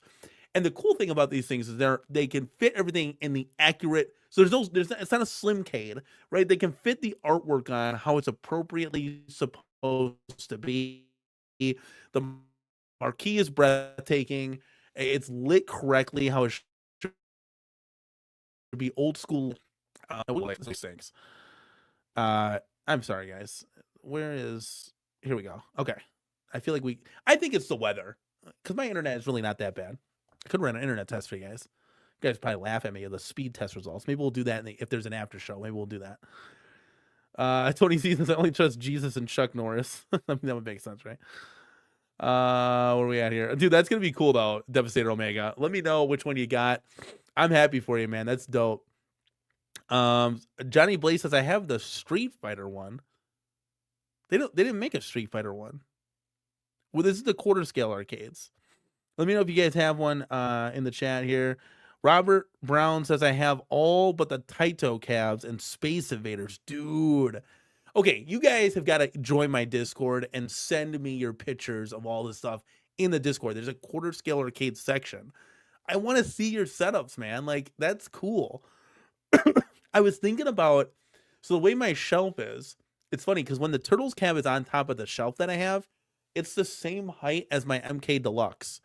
And the cool thing about these things is they can fit everything in the accurate. So it's not a slimcade, right? They can fit the artwork on how it's appropriately supposed to be. The marquee is breathtaking. It's lit correctly how it should be, old school. These things. I'm sorry, guys. Here we go. Okay. I think it's the weather, because my internet is really not that bad. I could run an internet test for you guys. You guys probably laugh at me at the speed test results. Maybe we'll do that if there's an after show. Maybe we'll do that. Tony Seasons, I only trust Jesus and Chuck Norris. I mean, that would make sense, right? Where are we at here? Dude, that's gonna be cool though. Devastator Omega. Let me know which one you got. I'm happy for you, man. That's dope. Johnny Blaze says, I have the Street Fighter one. They didn't make a Street Fighter one. Well, this is the quarter scale arcades. Let me know if you guys have one in the chat here. Robert Brown says, I have all but the Taito calves and Space Invaders. Dude. Okay, you guys have got to join my Discord and send me your pictures of all this stuff in the Discord. There's a quarter scale arcade section. I want to see your setups, man. Like, that's cool. I was thinking about, so the way my shelf is, it's funny because when the Turtles cab is on top of the shelf that I have, it's the same height as my MK Deluxe,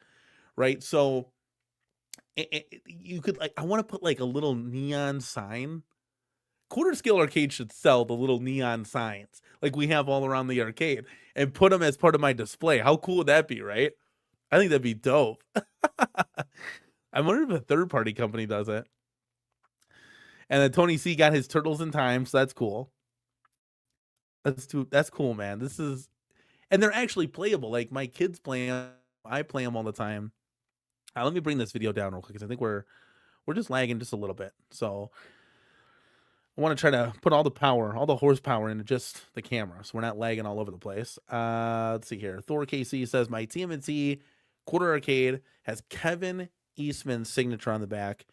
right? So you could, like, I want to put like a little neon sign. Quarter scale arcade should sell the little neon signs like we have all around the arcade and put them as part of my display. How cool would that be, right? I think that'd be dope. I wonder if a third party company does it. And then Tony C got his Turtles in time, so that's cool. That's cool, man. This is, and they're actually playable. Like my kids play them. I play them all the time. Let me bring this video down real quick because I think we're just lagging just a little bit. So I want to try to put all the power, all the horsepower into just the camera, so we're not lagging all over the place. Let's see here. Thor KC says my TMNT quarter arcade has Kevin Eastman's signature on the back.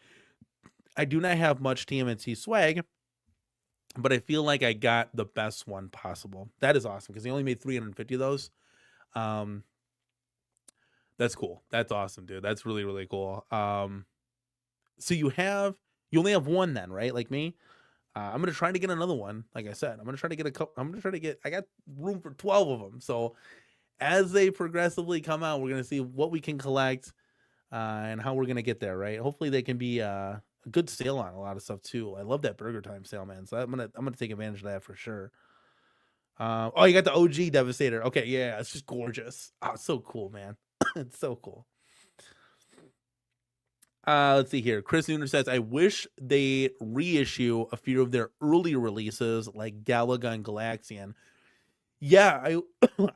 I do not have much TMNT swag, but I feel like I got the best one possible. That is awesome because they only made 350 of those. That's cool. That's awesome, dude. That's really, really cool. So you only have one then, right? Like me. I'm gonna try to get another one. Like I said, I'm gonna try to get a couple. I got room for 12 of them. So as they progressively come out, we're gonna see what we can collect and how we're gonna get there. Right? Hopefully they can be a good sale on a lot of stuff too. I love that Burger Time sale, man. So I'm gonna take advantage of that for sure. Oh, you got the OG Devastator. Okay, yeah, it's just gorgeous. Oh, it's so cool, man. It's so cool. Let's see here. Chris Nooner says, I wish they reissue a few of their early releases like Galaga and Galaxian. Yeah,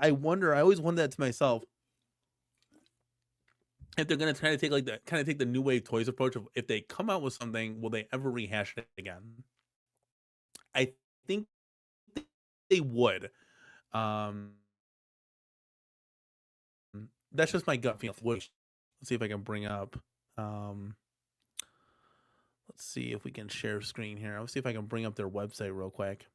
I wonder. I always wonder that to myself. If they're gonna try to take the new wave toys approach of if they come out with something, will they ever rehash it again? I think they would. That's just my gut feeling. Let's see if I can bring up. Let's see if we can share screen here. Let's see if I can bring up their website real quick.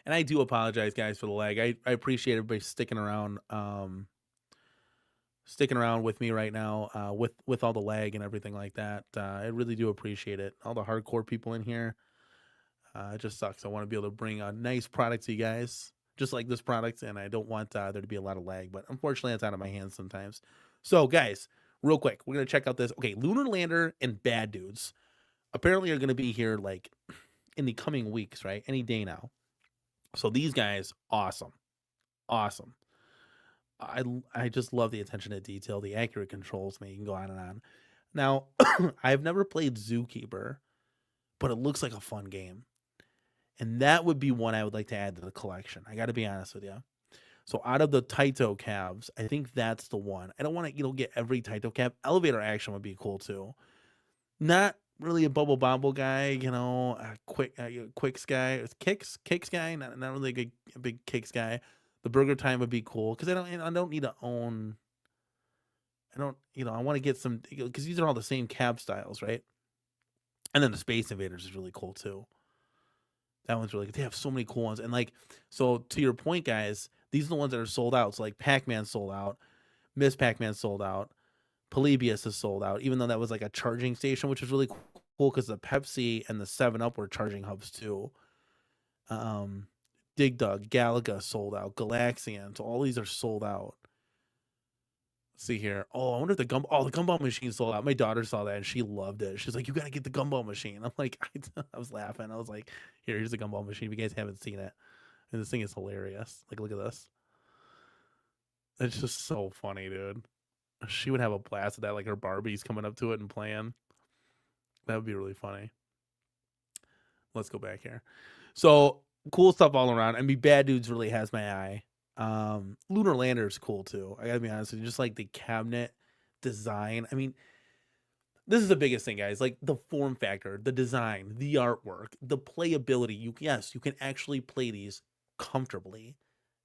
And I do apologize, guys, for the lag. I appreciate everybody sticking around with me right now, with all the lag and everything like that. I really do appreciate it. All the hardcore people in here. It just sucks. I want to be able to bring a nice product to you guys, just like this product, and I don't want there to be a lot of lag, but unfortunately that's out of my hands sometimes. So guys, real quick, we're going to check out this. Okay, Lunar Lander and Bad Dudes apparently are going to be here like in the coming weeks, right? Any day now. So these guys, awesome. I just love the attention to detail, the accurate controls, man. You can go on and on. Now, I've never played Zookeeper, but it looks like a fun game. And that would be one I would like to add to the collection. I got to be honest with you. So out of the Taito cabs, I think that's the one. I don't want to, get every Taito cab. Elevator Action would be cool too. Not really a Bubble Bobble guy, a Quicks guy, Kicks guy. Not really a big Kicks guy. The Burger Time would be cool because I don't need to own. I want to get some because these are all the same cab styles, right? And then the Space Invaders is really cool too. That one's really good. They have so many cool ones. And so to your point, guys, these are the ones that are sold out. So like Pac-Man sold out, Miss Pac-Man sold out, Polybius is sold out, even though that was like a charging station, which was really cool because the Pepsi and the 7-Up were charging hubs too. Dig Dug, Galaga sold out, Galaxian. So all these are sold out. Let's see here. Oh, I wonder if the gumball machine sold out. My daughter saw that and she loved it. She's like, you got to get the gumball machine. I'm like, I was laughing. I was like, here's the gumball machine. If you guys haven't seen it. And this thing is hilarious. Like, look at this. It's just so funny, dude. She would have a blast with that, like her Barbies coming up to it and playing. That would be really funny. Let's go back here. So cool stuff all around. I mean, Bad Dudes really has my eye. Lunar Lander is cool too. I gotta be honest with you, just like the cabinet design. I mean, this is the biggest thing, guys. Like the form factor, the design, the artwork, the playability. You can actually play these comfortably.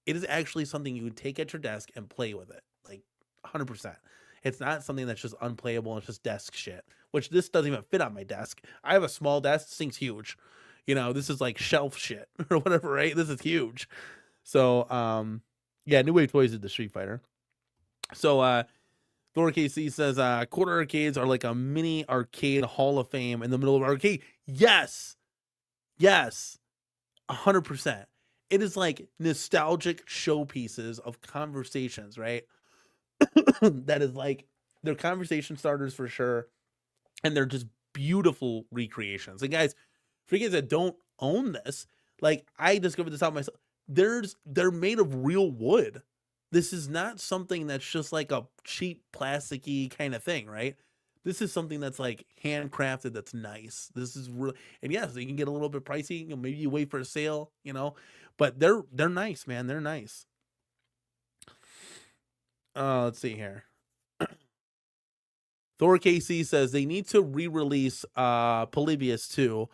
It is actually something you would take at your desk and play with it. Like 100%. It's not something that's just unplayable. It's just desk shit, which this doesn't even fit on my desk. I have a small desk. This thing's huge. This is like shelf shit or whatever, right? This is huge. So, yeah, New Wave Toys did the Street Fighter. So, Thor KC says, quarter arcades are like a mini arcade hall of fame in the middle of arcade. Yes. 100%. It is like nostalgic showpieces of conversations, right? That is like, they're conversation starters for sure. And they're just beautiful recreations. And guys, for you guys that don't own this, like I discovered this out myself. They're made of real wood. This is not something that's just like a cheap plasticky kind of thing, right? This is something that's like handcrafted. That's nice. This is real, and yes, they can get a little bit pricey. Maybe you wait for a sale, but they're nice, man. They're nice. Let's see here. Thor KC says they need to re-release Polybius 2.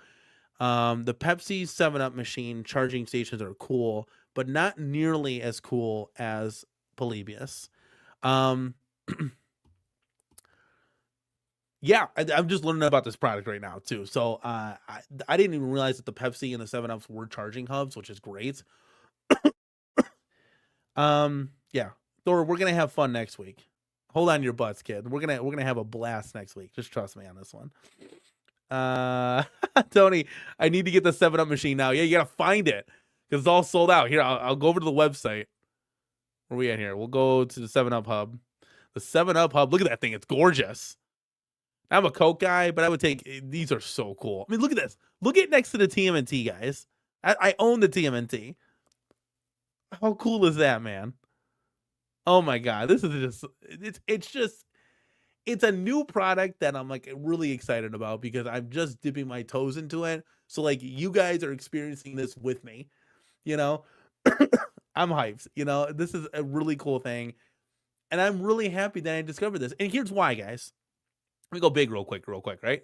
The Pepsi 7-Up machine charging stations are cool, but not nearly as cool as Polybius. Yeah, I'm just learning about this product right now too. So I didn't even realize that the Pepsi and the 7-Ups were charging hubs, which is great. Yeah, Thor, we're gonna have fun next week. Hold on to your butts, kid. We're gonna have a blast next week. Just trust me on this one. Tony, I need to get the 7-Up machine now. Yeah, you gotta find it because it's all sold out. Here, I'll go over to the website. Where are we at here? We'll go to the 7-Up hub. The 7-Up hub. Look at that thing. It's gorgeous. I'm a Coke guy, but I would take, these are so cool. I mean, look at this. Look at next to the TMNT, guys. I own the TMNT. How cool is that, man? Oh my God. This is just, it's a new product that I'm like really excited about because I'm just dipping my toes into it. So like you guys are experiencing this with me, I'm hyped, this is a really cool thing. And I'm really happy that I discovered this. And here's why, guys. Let me go big real quick, right?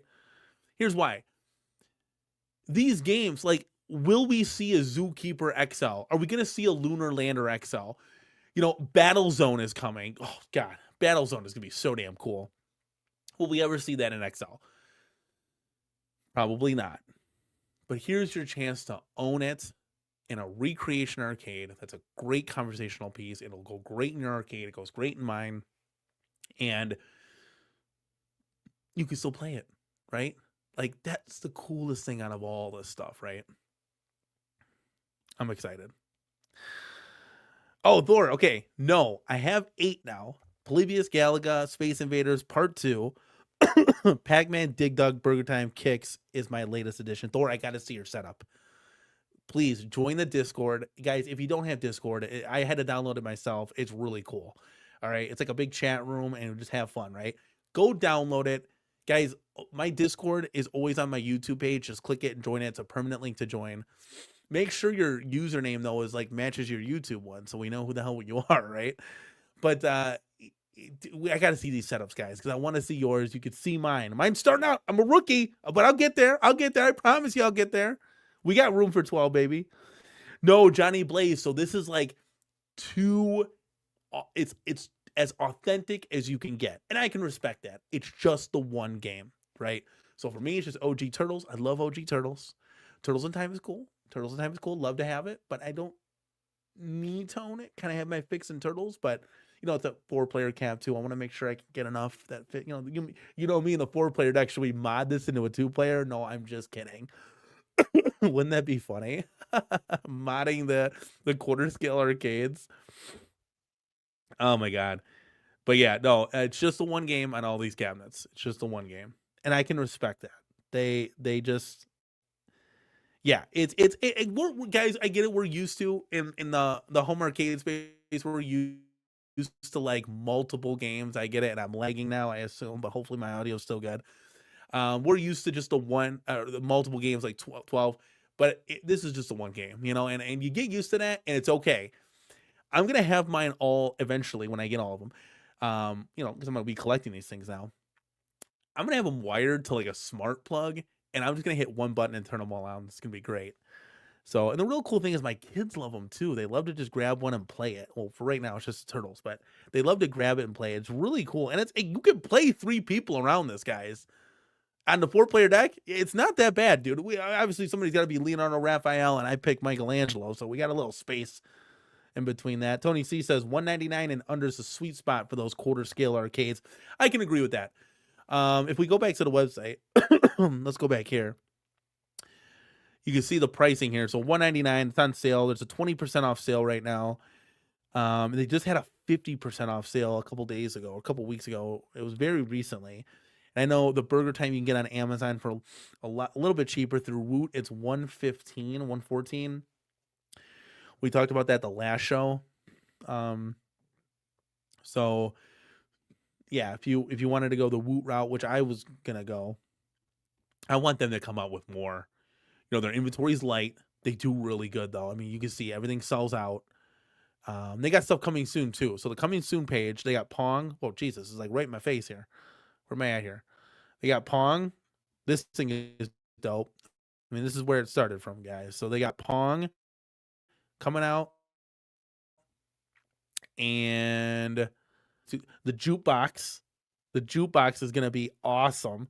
Here's why. These games, like, will we see a Zookeeper XL? Are we going to see a Lunar Lander XL? Battlezone is coming. Oh, God. Battlezone is going to be so damn cool. Will we ever see that in XL? Probably not. But here's your chance to own it in a recreation arcade. That's a great conversational piece. It'll go great in your arcade. It goes great in mine. And you can still play it, right? Like, that's the coolest thing out of all this stuff, right? I'm excited. Oh, Thor, okay. No, I have 8 now. Polybius, Galaga, Space Invaders, Part 2. Pac-Man, Dig Dug, Burger Time, Kicks is my latest edition. Thor, I got to see your setup. Please join the Discord. Guys, if you don't have Discord, I had to download it myself. It's really cool. All right? It's like a big chat room, and just have fun, right? Go download it. Guys, my Discord is always on my YouTube page. Just click it and join it. It's a permanent link to join. Make sure your username, though, is like matches your YouTube one, so we know who the hell you are, right? But I got to see these setups, guys, because I want to see yours. You could see mine. Mine's starting out. I'm a rookie, but I'll get there. I promise you I'll get there. We got room for 12, baby. No, Johnny Blaze. So this is like it's as authentic as you can get. And I can respect that. It's just the one game, right? So for me, it's just OG Turtles. I love OG Turtles. Turtles in Time is cool. Love to have it, but I don't need to own it. Kind of have my fix in Turtles, but it's a 4-player cap too. I want to make sure I can get enough that fit. Me and the 4-player deck. Should we mod this into a 2-player? No, I'm just kidding. Wouldn't that be funny? Modding the quarter scale arcades. Oh my God. But yeah, no, it's just the one game on all these cabinets. It's just the one game. And I can respect that. They just, yeah, we're guys, I get it. We're used to in the home arcade space, we're used to like multiple games. I get it. And I'm lagging now, I assume, but hopefully my audio is still good. We're used to just the multiple games, like 12, but this is just the one game, and you get used to that, and it's okay. I'm going to have mine all eventually when I get all of them, because I'm going to be collecting these things now. I'm going to have them wired to like a smart plug, and I'm just going to hit one button and turn them all on. It's going to be great. So, and the real cool thing is my kids love them too. They love to just grab one and play it. Well, for right now, it's just turtles, but they love to grab it and play it. It's really cool. And you can play 3 people around this, guys. On the 4-player deck, it's not that bad, dude. We obviously somebody's got to be Leonardo, Raphael, and I picked Michelangelo, so we got a little space in between that. Tony C says $199 and under is a sweet spot for those quarter scale arcades. I can agree with that. If we go back to the website, let's go back here. You can see the pricing here. So $199, it's on sale. There's a 20% off sale right now. They just had a 50% off sale a couple days ago, a couple weeks ago. It was very recently. And I know the Burger Time you can get on Amazon for a little bit cheaper through Woot. It's $115, $114. We talked about that the last show. So yeah, if you wanted to go the Woot route, which I was gonna go, I want them to come out with more. You know, their inventory's light. They do really good though. I mean, you can see everything sells out. They got stuff coming soon too. So the coming soon page, they got Pong. Oh Jesus, it's like right in my face here. Where am I at here? They got Pong. This thing is dope. I mean, this is where it started from, guys. So they got Pong coming out, and the jukebox. The jukebox is gonna be awesome.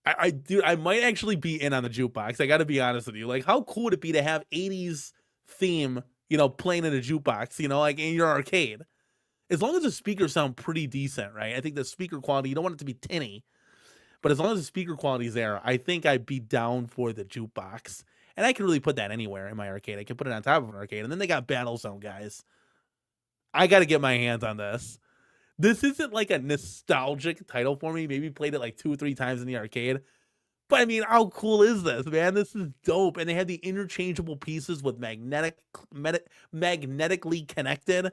I might actually be in on the jukebox. I got to be honest with you. Like, how cool would it be to have 80s theme, you know, playing in a jukebox, you know, like in your arcade? As long as the speakers sound pretty decent, right? I think the speaker quality, you don't want it to be tinny, but as long as the speaker quality is there, I think I'd be down for the jukebox. And I can really put that anywhere in my arcade. I can put it on top of an arcade. And then they got Battlezone, guys. I got to get my hands on this. This isn't like a nostalgic title for me. Maybe played it like 2 or 3 times in the arcade. But I mean, how cool is this, man? This is dope. And they have the interchangeable pieces with magnetically connected.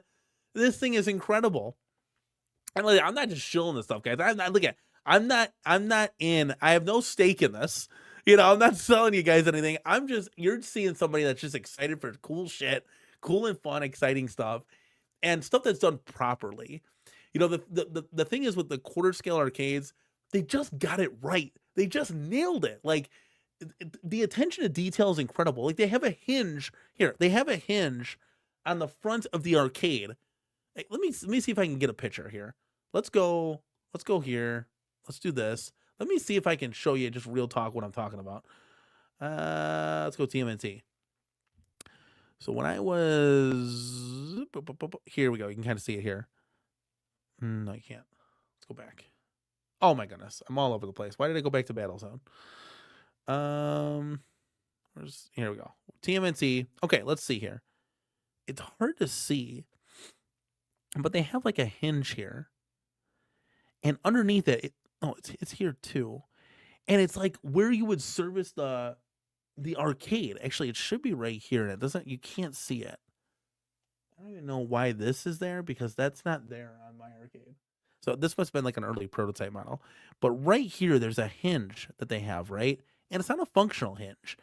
This thing is incredible. And like, I'm not just shilling this stuff, guys. I'm not in. I have no stake in this. You know, I'm not selling you guys anything. You're seeing somebody that's just excited for cool shit, cool and fun, exciting stuff, and stuff that's done properly. You know, the thing is with the quarter scale arcades, they just got it right. They just nailed it. Like, the attention to detail is incredible. Like, they have a hinge here. They have a hinge on the front of the arcade. Hey, let me see if I can get a picture here. Let's go here. Let's do this. Let me see if I can show you just real talk what I'm talking about. Let's go TMNT. So when I was here, we go. You can kind of see it here. No, you can't. Let's go back. Oh my goodness, I'm all over the place. Why did I go back to Battlezone? Here we go. TMNT. Okay, let's see here. It's hard to see, but they have like a hinge here, and underneath it, it's here too, and it's like where you would service the arcade. Actually, it should be right here, and it doesn't. You can't see it. I don't even know why this is there because that's not there on my arcade. So this must have been like an early prototype model. But right here, there's a hinge that they have, right? And it's not a functional hinge,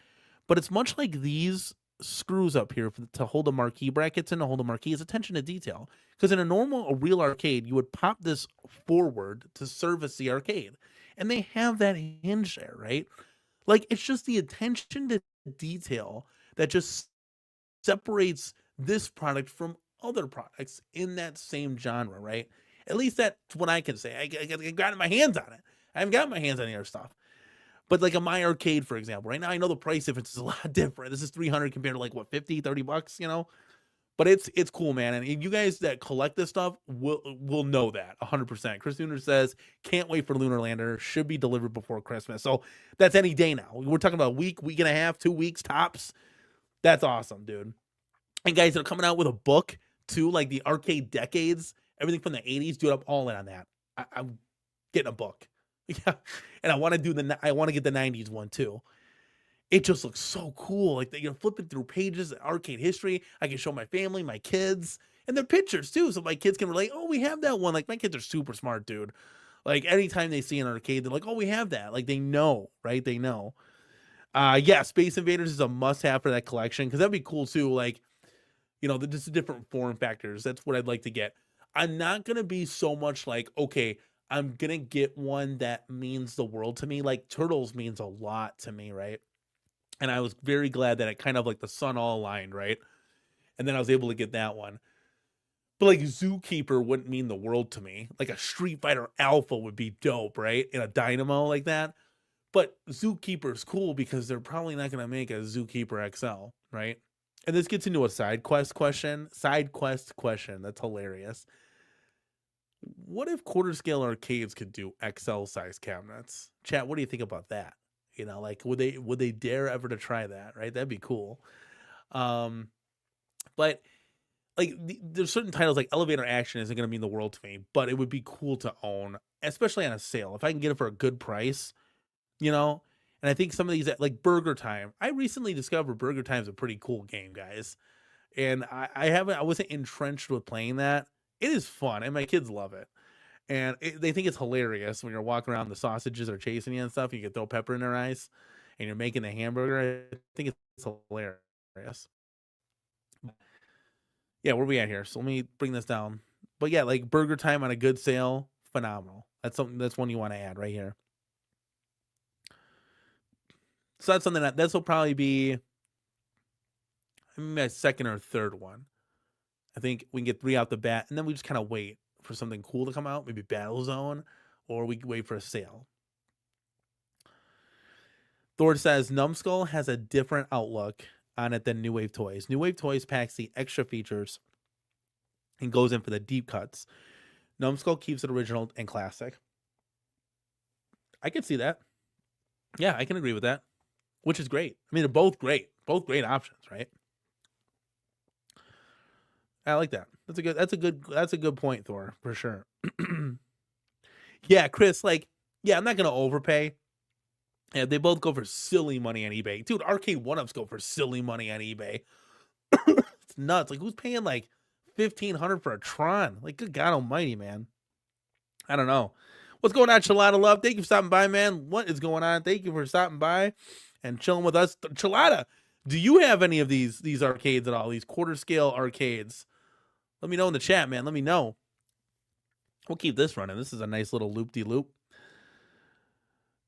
but it's much like these screws up here to hold the marquee brackets and to hold the marquees. Attention to detail. Because in a real arcade, you would pop this forward to service the arcade. And they have that hinge there, right? Like, it's just the attention to detail that just separates this product from other products in that same genre, right? At least that's what I can say. I got my hands on it. I haven't got my hands on the other stuff. But like a My Arcade, for example, right now I know the price difference is a lot different. This is $300 compared to like what, $50, $30, you know? But it's cool, man. And you guys that collect this stuff will know that 100%. Chris Nooner says, can't wait for Lunar Lander. Should be delivered before Christmas. So that's any day now. We're talking about a week and a half, 2 weeks tops. That's awesome, dude. And guys, they're coming out with a book too, like the arcade decades, everything from the 80s. Dude, I'm all in on that. I'm getting a book. Yeah. And I want to get the 90s one too. It just looks so cool. Like, you're flipping through pages of arcade history. I can show my family, my kids, and their pictures too. So my kids can relate. Oh, we have that one. Like, my kids are super smart, dude. Like, anytime they see an arcade, they're like, oh, we have that. Like, they know, right? They know. Yeah, Space Invaders is a must-have for that collection because that'd be cool too. Like, you know, just different form factors. That's what I'd like to get. I'm not going to be so much like, okay, I'm going to get one that means the world to me. Like, Turtles means a lot to me, right? And I was very glad that it kind of like the sun all aligned, right? And then I was able to get that one. But like Zookeeper wouldn't mean the world to me. Like a Street Fighter Alpha would be dope, right? In a Dynamo like that. But Zookeeper's cool because they're probably not going to make a Zookeeper XL, right? And this gets into a side quest question. That's hilarious. What if quarter scale arcades could do XL size cabinets? Chat, what do you think about that? You know, like would they dare ever to try that, right? That'd be cool. But like there's certain titles like Elevator Action isn't going to mean the world to me, but it would be cool to own, especially on a sale. If I can get it for a good price, you know. And I think some of these, like Burger Time, I recently discovered Burger Time's a pretty cool game, guys. And I wasn't entrenched with playing that. It is fun, and my kids love it. And they think it's hilarious when you're walking around, the sausages are chasing you and stuff. You can throw pepper in their eyes, and you're making the hamburger. I think it's hilarious. Yeah, where are we at here? So let me bring this down. But yeah, like Burger Time on a good sale, phenomenal. That's one you want to add right here. So that's something this will probably be my second or third one. I think we can get 3 out the bat, and then we just kind of wait for something cool to come out, maybe Battlezone, or we wait for a sale. Thor says Numbskull has a different outlook on it than New Wave Toys. New Wave Toys packs the extra features and goes in for the deep cuts. Numbskull keeps it original and classic. I can see that. Yeah, I can agree with that. Which is great. I mean, they're both great. Both great options, right? I like that. That's a good point, Thor, for sure. Yeah, Chris, like, yeah, I'm not gonna overpay. Yeah, they both go for silly money on eBay. Dude, arcade one-ups go for silly money on eBay. It's nuts. Like, who's paying like $1,500 for a Tron? Like, good God almighty, man. I don't know. What's going on, Chelada Love? Thank you for stopping by, man. What is going on? Thank you for stopping by and chilling with us. Chelada, do you have any of these arcades at all? These quarter scale arcades? Let me know in the chat, man. Let me know. We'll keep this running. This is a nice little loop-de-loop.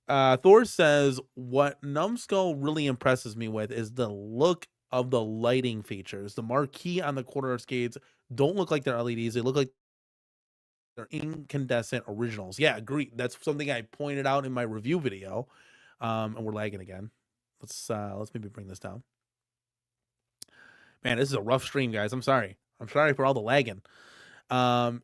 Thor says, what Numbskull really impresses me with is the look of the lighting features. The marquee on the quarter arcades don't look like they're LEDs. They look like they're incandescent originals. Yeah, agree. That's something I pointed out in my review video. And we're lagging again. Let's maybe bring this down. Man, this is a rough stream, guys. I'm sorry. I'm sorry for all the lagging.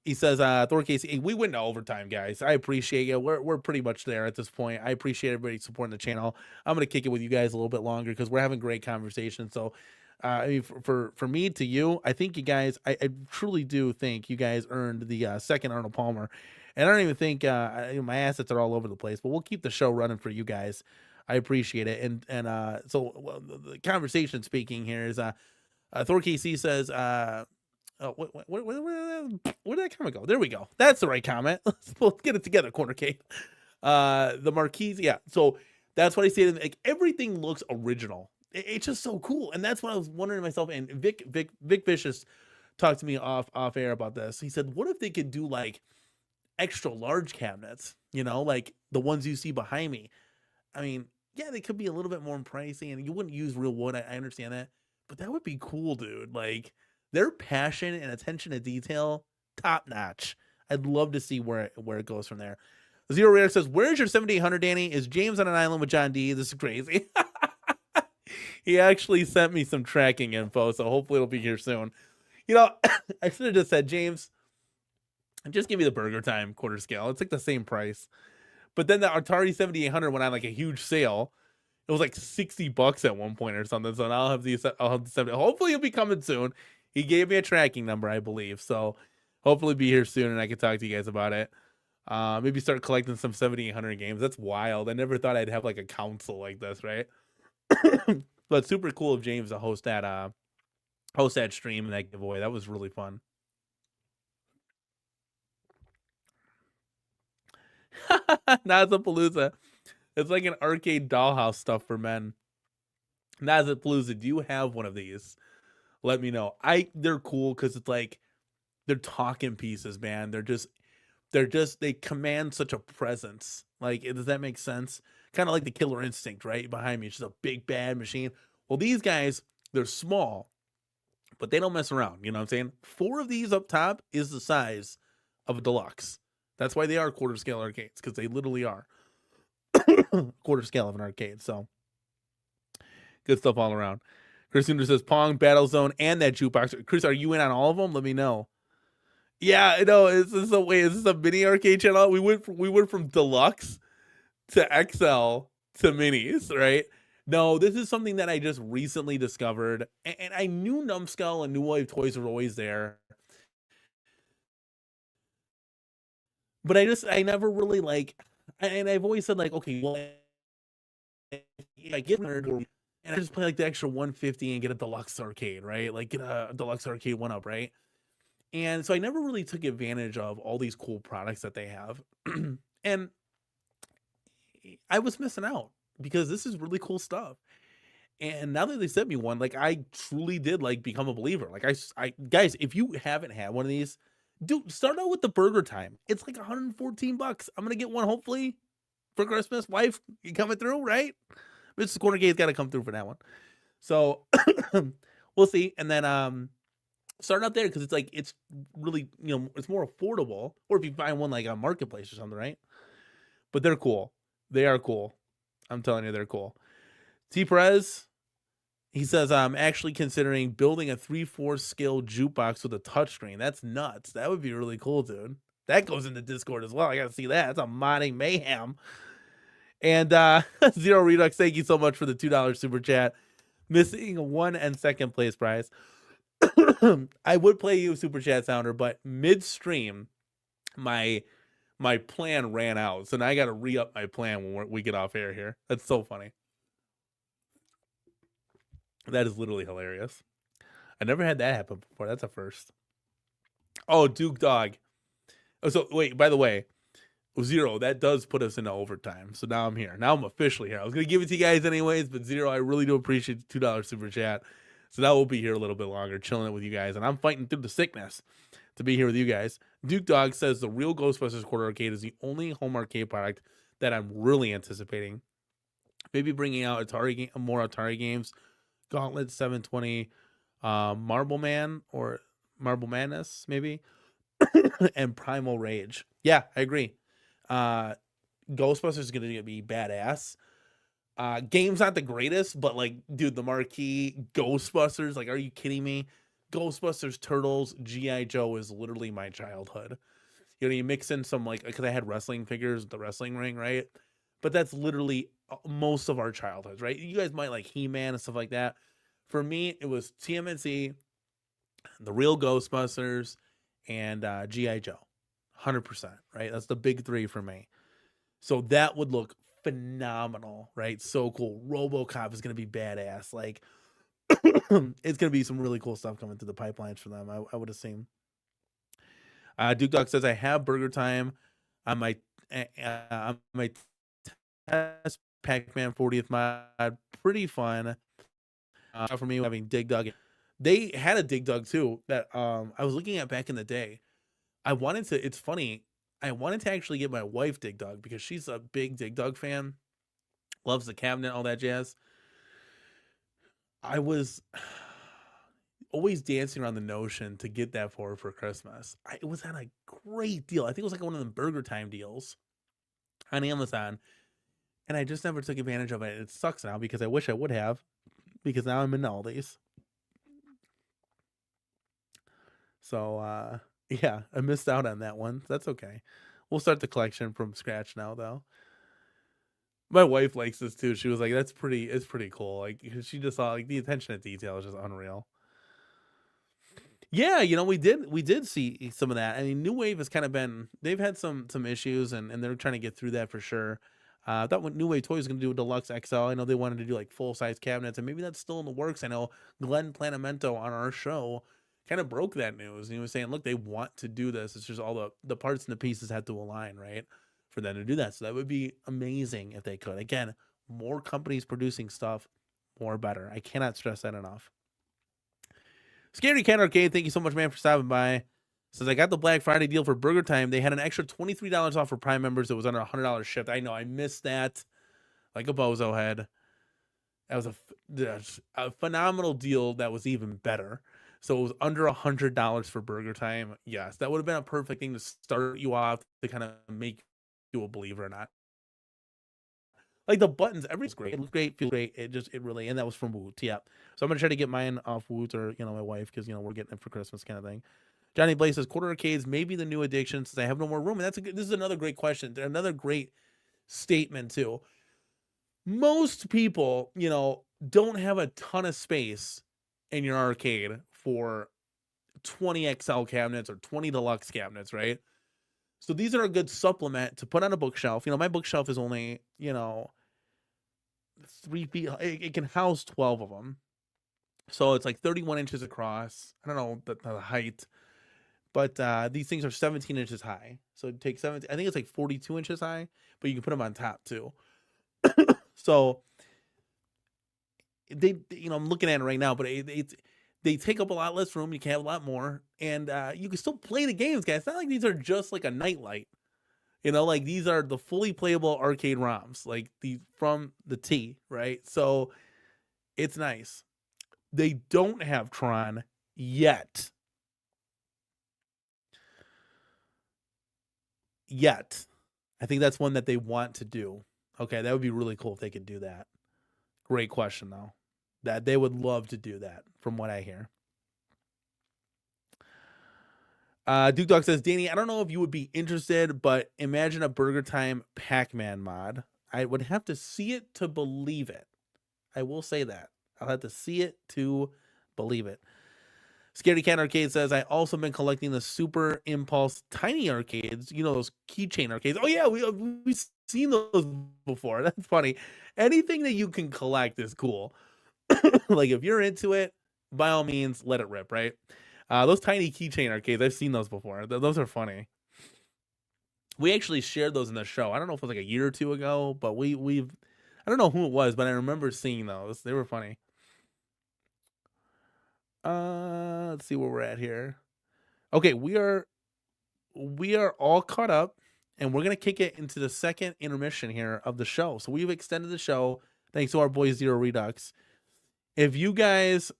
He says, Thor Casey, we went to overtime, guys. I appreciate you. We're pretty much there at this point. I appreciate everybody supporting the channel. I'm gonna kick it with you guys a little bit longer because we're having great conversation. So, I mean, for me to you, I think you guys, I truly do think you guys earned the second Arnold Palmer, and I don't even think my assets are all over the place. But we'll keep the show running for you guys. I appreciate it, and so the conversation speaking here is Thor KC says. Where did that comment go? There we go. That's the right comment. Let's get it together, CornerCade. The marquees, yeah. So that's what I say. Like everything looks original. It's just so cool, and that's what I was wondering to myself. And Vic Vicious talked to me off air about this. He said, "What if they could do like extra large cabinets? You know, like the ones you see behind me. I mean, yeah, they could be a little bit more pricey, and you wouldn't use real wood. I understand that, but that would be cool, dude. Like." Their passion and attention to detail, top notch. I'd love to see where it goes from there. Zero Rare says, "Where's your 7800, Danny? Is James on an island with John D? This is crazy." He actually sent me some tracking info, so hopefully it'll be here soon. You know, I should have just said, James, just give me the Burger Time quarter scale. It's like the same price. But then the Atari 7800 went on like a huge sale. It was like $60 at one point or something. So now I'll have the 70. Hopefully it'll be coming soon. He gave me a tracking number, I believe. So hopefully be here soon and I can talk to you guys about it. Maybe start collecting some 7800 games. That's wild. I never thought I'd have like a council like this, right? But super cool of James to host that stream and that giveaway. That was really fun. Nazapalooza. It's like an arcade dollhouse stuff for men. Nazapalooza, do you have one of these? Let me know. They're cool because it's like they're talking pieces, man. They command such a presence. Like, does that make sense? kind of like the Killer Instinct, right? Behind me, it's just a big bad machine. Well, these guys, they're small, but they don't mess around. You know what I'm saying? 4 of these up top is the size of a deluxe. That's why they are quarter scale arcades, because they literally are quarter scale of an arcade. So good stuff all around. Chris Sooner says Pong, Battlezone, and that jukebox. Chris, are you in on all of them? Let me know. Yeah, no, is this a mini arcade channel? We went from deluxe to XL to minis, right? No, this is something that I just recently discovered, and I knew Numbskull and New Wave Toys were always there, but I never really like, and I've always said like, okay, well, if I get nerd, and I just play like the extra 150 and get a deluxe arcade, right? Like get a deluxe arcade 1-up, right? And so I never really took advantage of all these cool products that they have, and I was missing out because this is really cool stuff. And now that they sent me one, like I truly did like become a believer. Like I guys, if you haven't had one of these, dude, start out with the Burger Time. It's like $114. I'm gonna get one hopefully for Christmas. Wife, you coming through, right? Mr. CornerCade's got to come through for that one. So we'll see. And then start out there because it's really, it's more affordable. Or if you find one like on Marketplace or something, right? But they're cool. They are cool. I'm telling you, they're cool. T. Perez, he says, I'm actually considering building a 3/4 scale jukebox with a touchscreen. That's nuts. That would be really cool, dude. That goes into Discord as well. I got to see that. That's a modding mayhem. And Zero Redux, thank you so much for the $2 super chat. Missing 1 and 2nd place prize. I would play you super chat sounder, but midstream, my plan ran out. So now I got to re-up my plan when we get off air here. That's so funny. That is literally hilarious. I never had that happen before. That's a first. Oh, Duke Dog. Oh, so wait, by the way, Zero, that does put us into overtime. So now I'm here. Now I'm officially here. I was going to give it to you guys anyways, but Zero, I really do appreciate the $2 super chat. So now we'll be here a little bit longer, chilling it with you guys. And I'm fighting through the sickness to be here with you guys. Duke Dog says the real Ghostbusters Quarter Arcade is the only home arcade product that I'm really anticipating. Maybe bringing out more Atari games. Gauntlet 720, Marble Man or Marble Madness, maybe, and Primal Rage. Yeah, I agree. Ghostbusters is going to be badass. Game's not the greatest, but like, dude, the marquee Ghostbusters, like, are you kidding me? Ghostbusters, Turtles, G.I. Joe is literally my childhood. You mix in some, like, because I had wrestling figures, the wrestling ring, right? But that's literally most of our childhoods, right? You guys might like He-Man and stuff like that. For me, it was TMNT, the real Ghostbusters, and G.I. Joe. 100%, right? That's the big 3 for me. So that would look phenomenal, right? So cool. RoboCop is going to be badass. Like, it's going to be some really cool stuff coming through the pipelines for them, I would assume. Duke Dog says, I have Burger Time on my test Pac-Man 40th mod. Pretty fun. For me, having Dig Dug. They had a Dig Dug too that I was looking at back in the day. It's funny, I wanted to actually get my wife Dig Dug because she's a big Dig Dug fan. Loves the cabinet, all that jazz. I was always dancing around the notion to get that for her for Christmas. It was at a great deal. I think it was like one of the Burger Time deals on Amazon. And I just never took advantage of it. It sucks now because I wish I would have. Because now I'm in all these. So, yeah, I missed out on that one. That's okay. We'll start the collection from scratch now, though. My wife likes this, too. She was like, it's pretty cool. Like, she just saw, like, the attention to detail is just unreal. Yeah, we did see some of that. I mean, New Wave has kind of been, they've had some issues, and they're trying to get through that for sure. I thought when New Wave Toys was going to do a Deluxe XL, I know they wanted to do like full-size cabinets, and maybe that's still in the works. I know Glenn Planamento on our show kind of broke that news. And he was saying, look, they want to do this. It's just all the parts and the pieces had to align, right, for them to do that. So that would be amazing if they could. Again, more companies producing stuff, more better. I cannot stress that enough. Scary Cat Arcade, thank you so much, man, for stopping by. Says, I got the Black Friday deal for Burger Time. They had an extra $23 off for Prime members. It was under $100 shipped. I know, I missed that. like a bozo head. That was a phenomenal deal. That was even better. So it was under $100 for Burger Time. Yes, that would have been a perfect thing to start you off to kind of make you a believer or not. Like the buttons, everything's great. It looks great, feels great. It really, and that was from Woot. Yeah. So I'm gonna try to get mine off Woot or my wife because we're getting it for Christmas kind of thing. Johnny Blaze says quarter arcades may be the new addiction since I have no more room, and this is another great question. Another great statement too. Most people, don't have a ton of space in your arcade for 20 XL cabinets or 20 deluxe cabinets, right? So these are a good supplement to put on a bookshelf. My bookshelf is only, 3 feet. It can house 12 of them. So it's like 31 inches across. I don't know the height, but these things are 17 inches high. So it takes 17, I think it's like 42 inches high, but you can put them on top too. So I'm looking at it right now, but they take up a lot less room. You can have a lot more, and you can still play the games, guys. It's not like these are just like a nightlight. Like these are the fully playable arcade ROMs, like from the T, right? So it's nice. They don't have Tron yet. I think that's one that they want to do. Okay, that would be really cool if they could do that. Great question, though. That they would love to do that, from what I hear. Duke Dog says, Danny, I don't know if you would be interested, but imagine a Burger Time Pac-Man mod. I would have to see it to believe it. I will say that. I'll have to see it to believe it. Scaredy Cat Arcade says, I also been collecting the Super Impulse tiny arcades. Those keychain arcades. Oh, yeah, we've seen those before. That's funny. Anything that you can collect is cool. Like, if you're into it, by all means, let it rip, right? Those tiny keychain arcades, I've seen those before. Those are funny. We actually shared those in the show. I don't know if it was like a year or two ago, but we've I don't know who it was, but I remember seeing those. They were funny. Let's see where we're at here. Okay, we are all caught up, and we're gonna kick it into the second intermission here of the show. So we've extended the show thanks to our boy Zero Redux. If you guys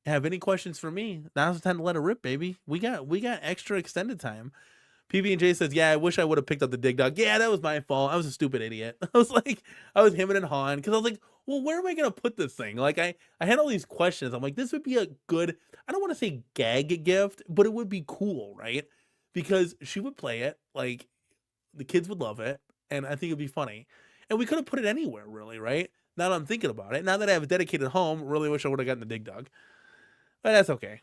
have any questions for me, now's the time to let it rip, baby. We got extra extended time. PB&J says, yeah, I wish I would have picked up the Dig Dog. Yeah, that was my fault. I was a stupid idiot. I was hemming and hawing because I was like, well, where am I going to put this thing? Like, I had all these questions. I'm like, this would be a good, I don't want to say gag gift, but it would be cool, right? Because she would play it. Like, the kids would love it. And I think it'd be funny. And we could have put it anywhere, really, right? Now that I'm thinking about it. Now that I have a dedicated home, really wish I would have gotten the Dig Dog. But that's okay.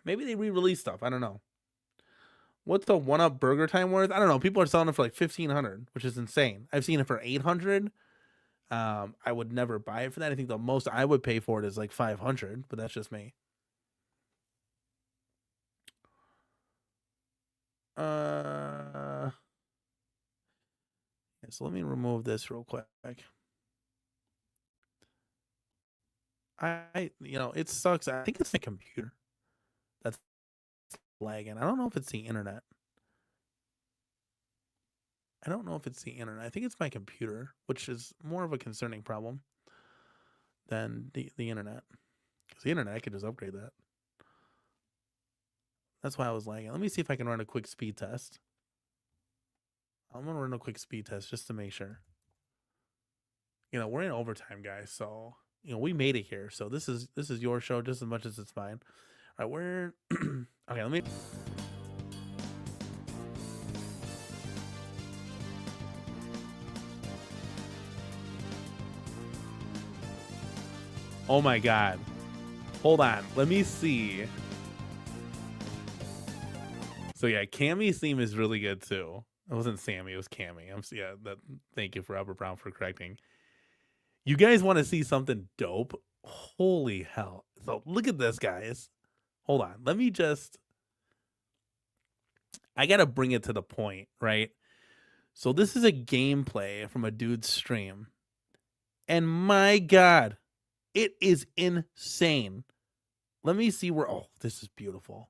Maybe they re-release stuff. I don't know. What's the 1-up Burger Time worth? I don't know. People are selling it for like $1,500, which is insane. I've seen it for $800. I would never buy it for that. I think the most I would pay for it is like $500, but that's just me. Yeah, so let me remove this real quick. It sucks. I think it's my computer that's lagging. I don't know if it's the internet. I think it's my computer, which is more of a concerning problem than the internet. Because the internet, I could just upgrade that. That's why I was lagging. Let me see if I can run a quick speed test. I'm going to run a quick speed test just to make sure. We're in overtime, guys, so... we made it here, so this is your show just as much as it's mine. All right, we're okay. Let me. Oh my God! Hold on, let me see. So yeah, Cammy's theme is really good too. It wasn't Sammy, it was Cammy. Thank you for Albert Brown for correcting. You guys want to see something dope? Holy hell. So look at this, guys. Hold on. I got to bring it to the point, right? So this is a gameplay from a dude's stream. And my God, it is insane. Let me see where, oh, this is beautiful.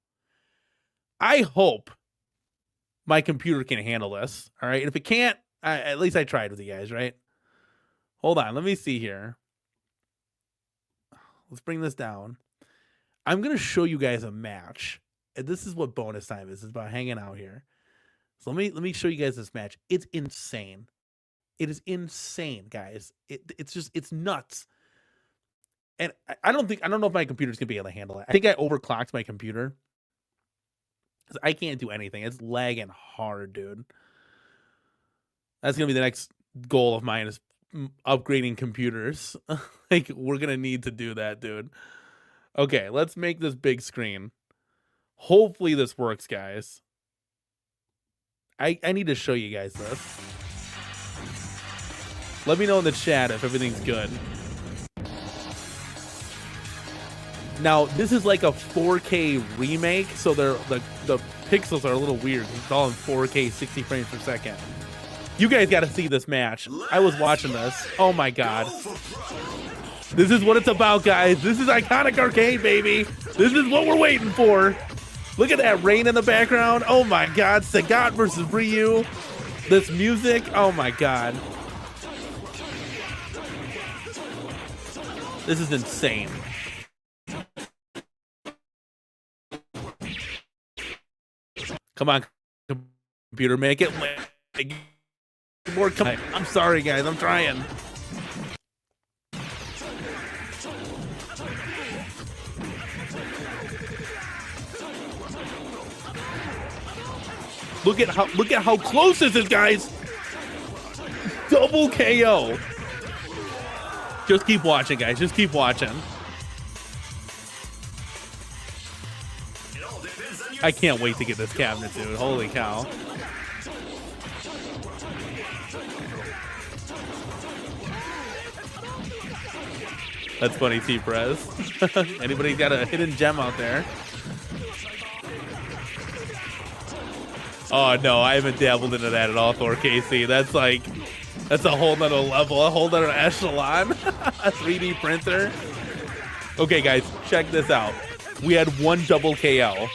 I hope my computer can handle this. All right. If it can't, At least I tried with you guys, right? Hold on, let me see here. Let's bring this down. I'm gonna show you guys a match. And this is what bonus time is. It's about hanging out here. So let me show you guys this match. It's insane. It is insane, guys. It's nuts. And I don't know if my computer's gonna be able to handle it. I think I overclocked my computer. I can't do anything. It's lagging hard, dude. That's gonna be the next goal of mine, is upgrading computers. Like, we're gonna need to do that, dude. Okay, let's make this big screen. Hopefully this works, guys. I need to show you guys this. Let me know in the chat if everything's good. Now, this is like a 4K remake, so the pixels are a little weird. It's all in 4K, 60 frames per second. You guys got to see this match. I was watching this. Oh my god. This is what it's about, guys. This is iconic arcade, baby. This is what we're waiting for. Look at that rain in the background. Oh my god. Sagat versus Ryu. This music. Oh my god. This is insane. Come on, computer, make it more. I'm sorry, guys. I'm trying. Look at how close this is, guys. Double KO. Just keep watching, guys. Just keep watching. I can't wait to get this cabinet, dude. Holy cow. That's funny, T-Prez. Anybody got a hidden gem out there? Oh, no, I haven't dabbled into that at all, Thor KC. That's a whole nother level, a whole nother echelon. A 3D printer. Okay, guys, check this out. We had one double KO.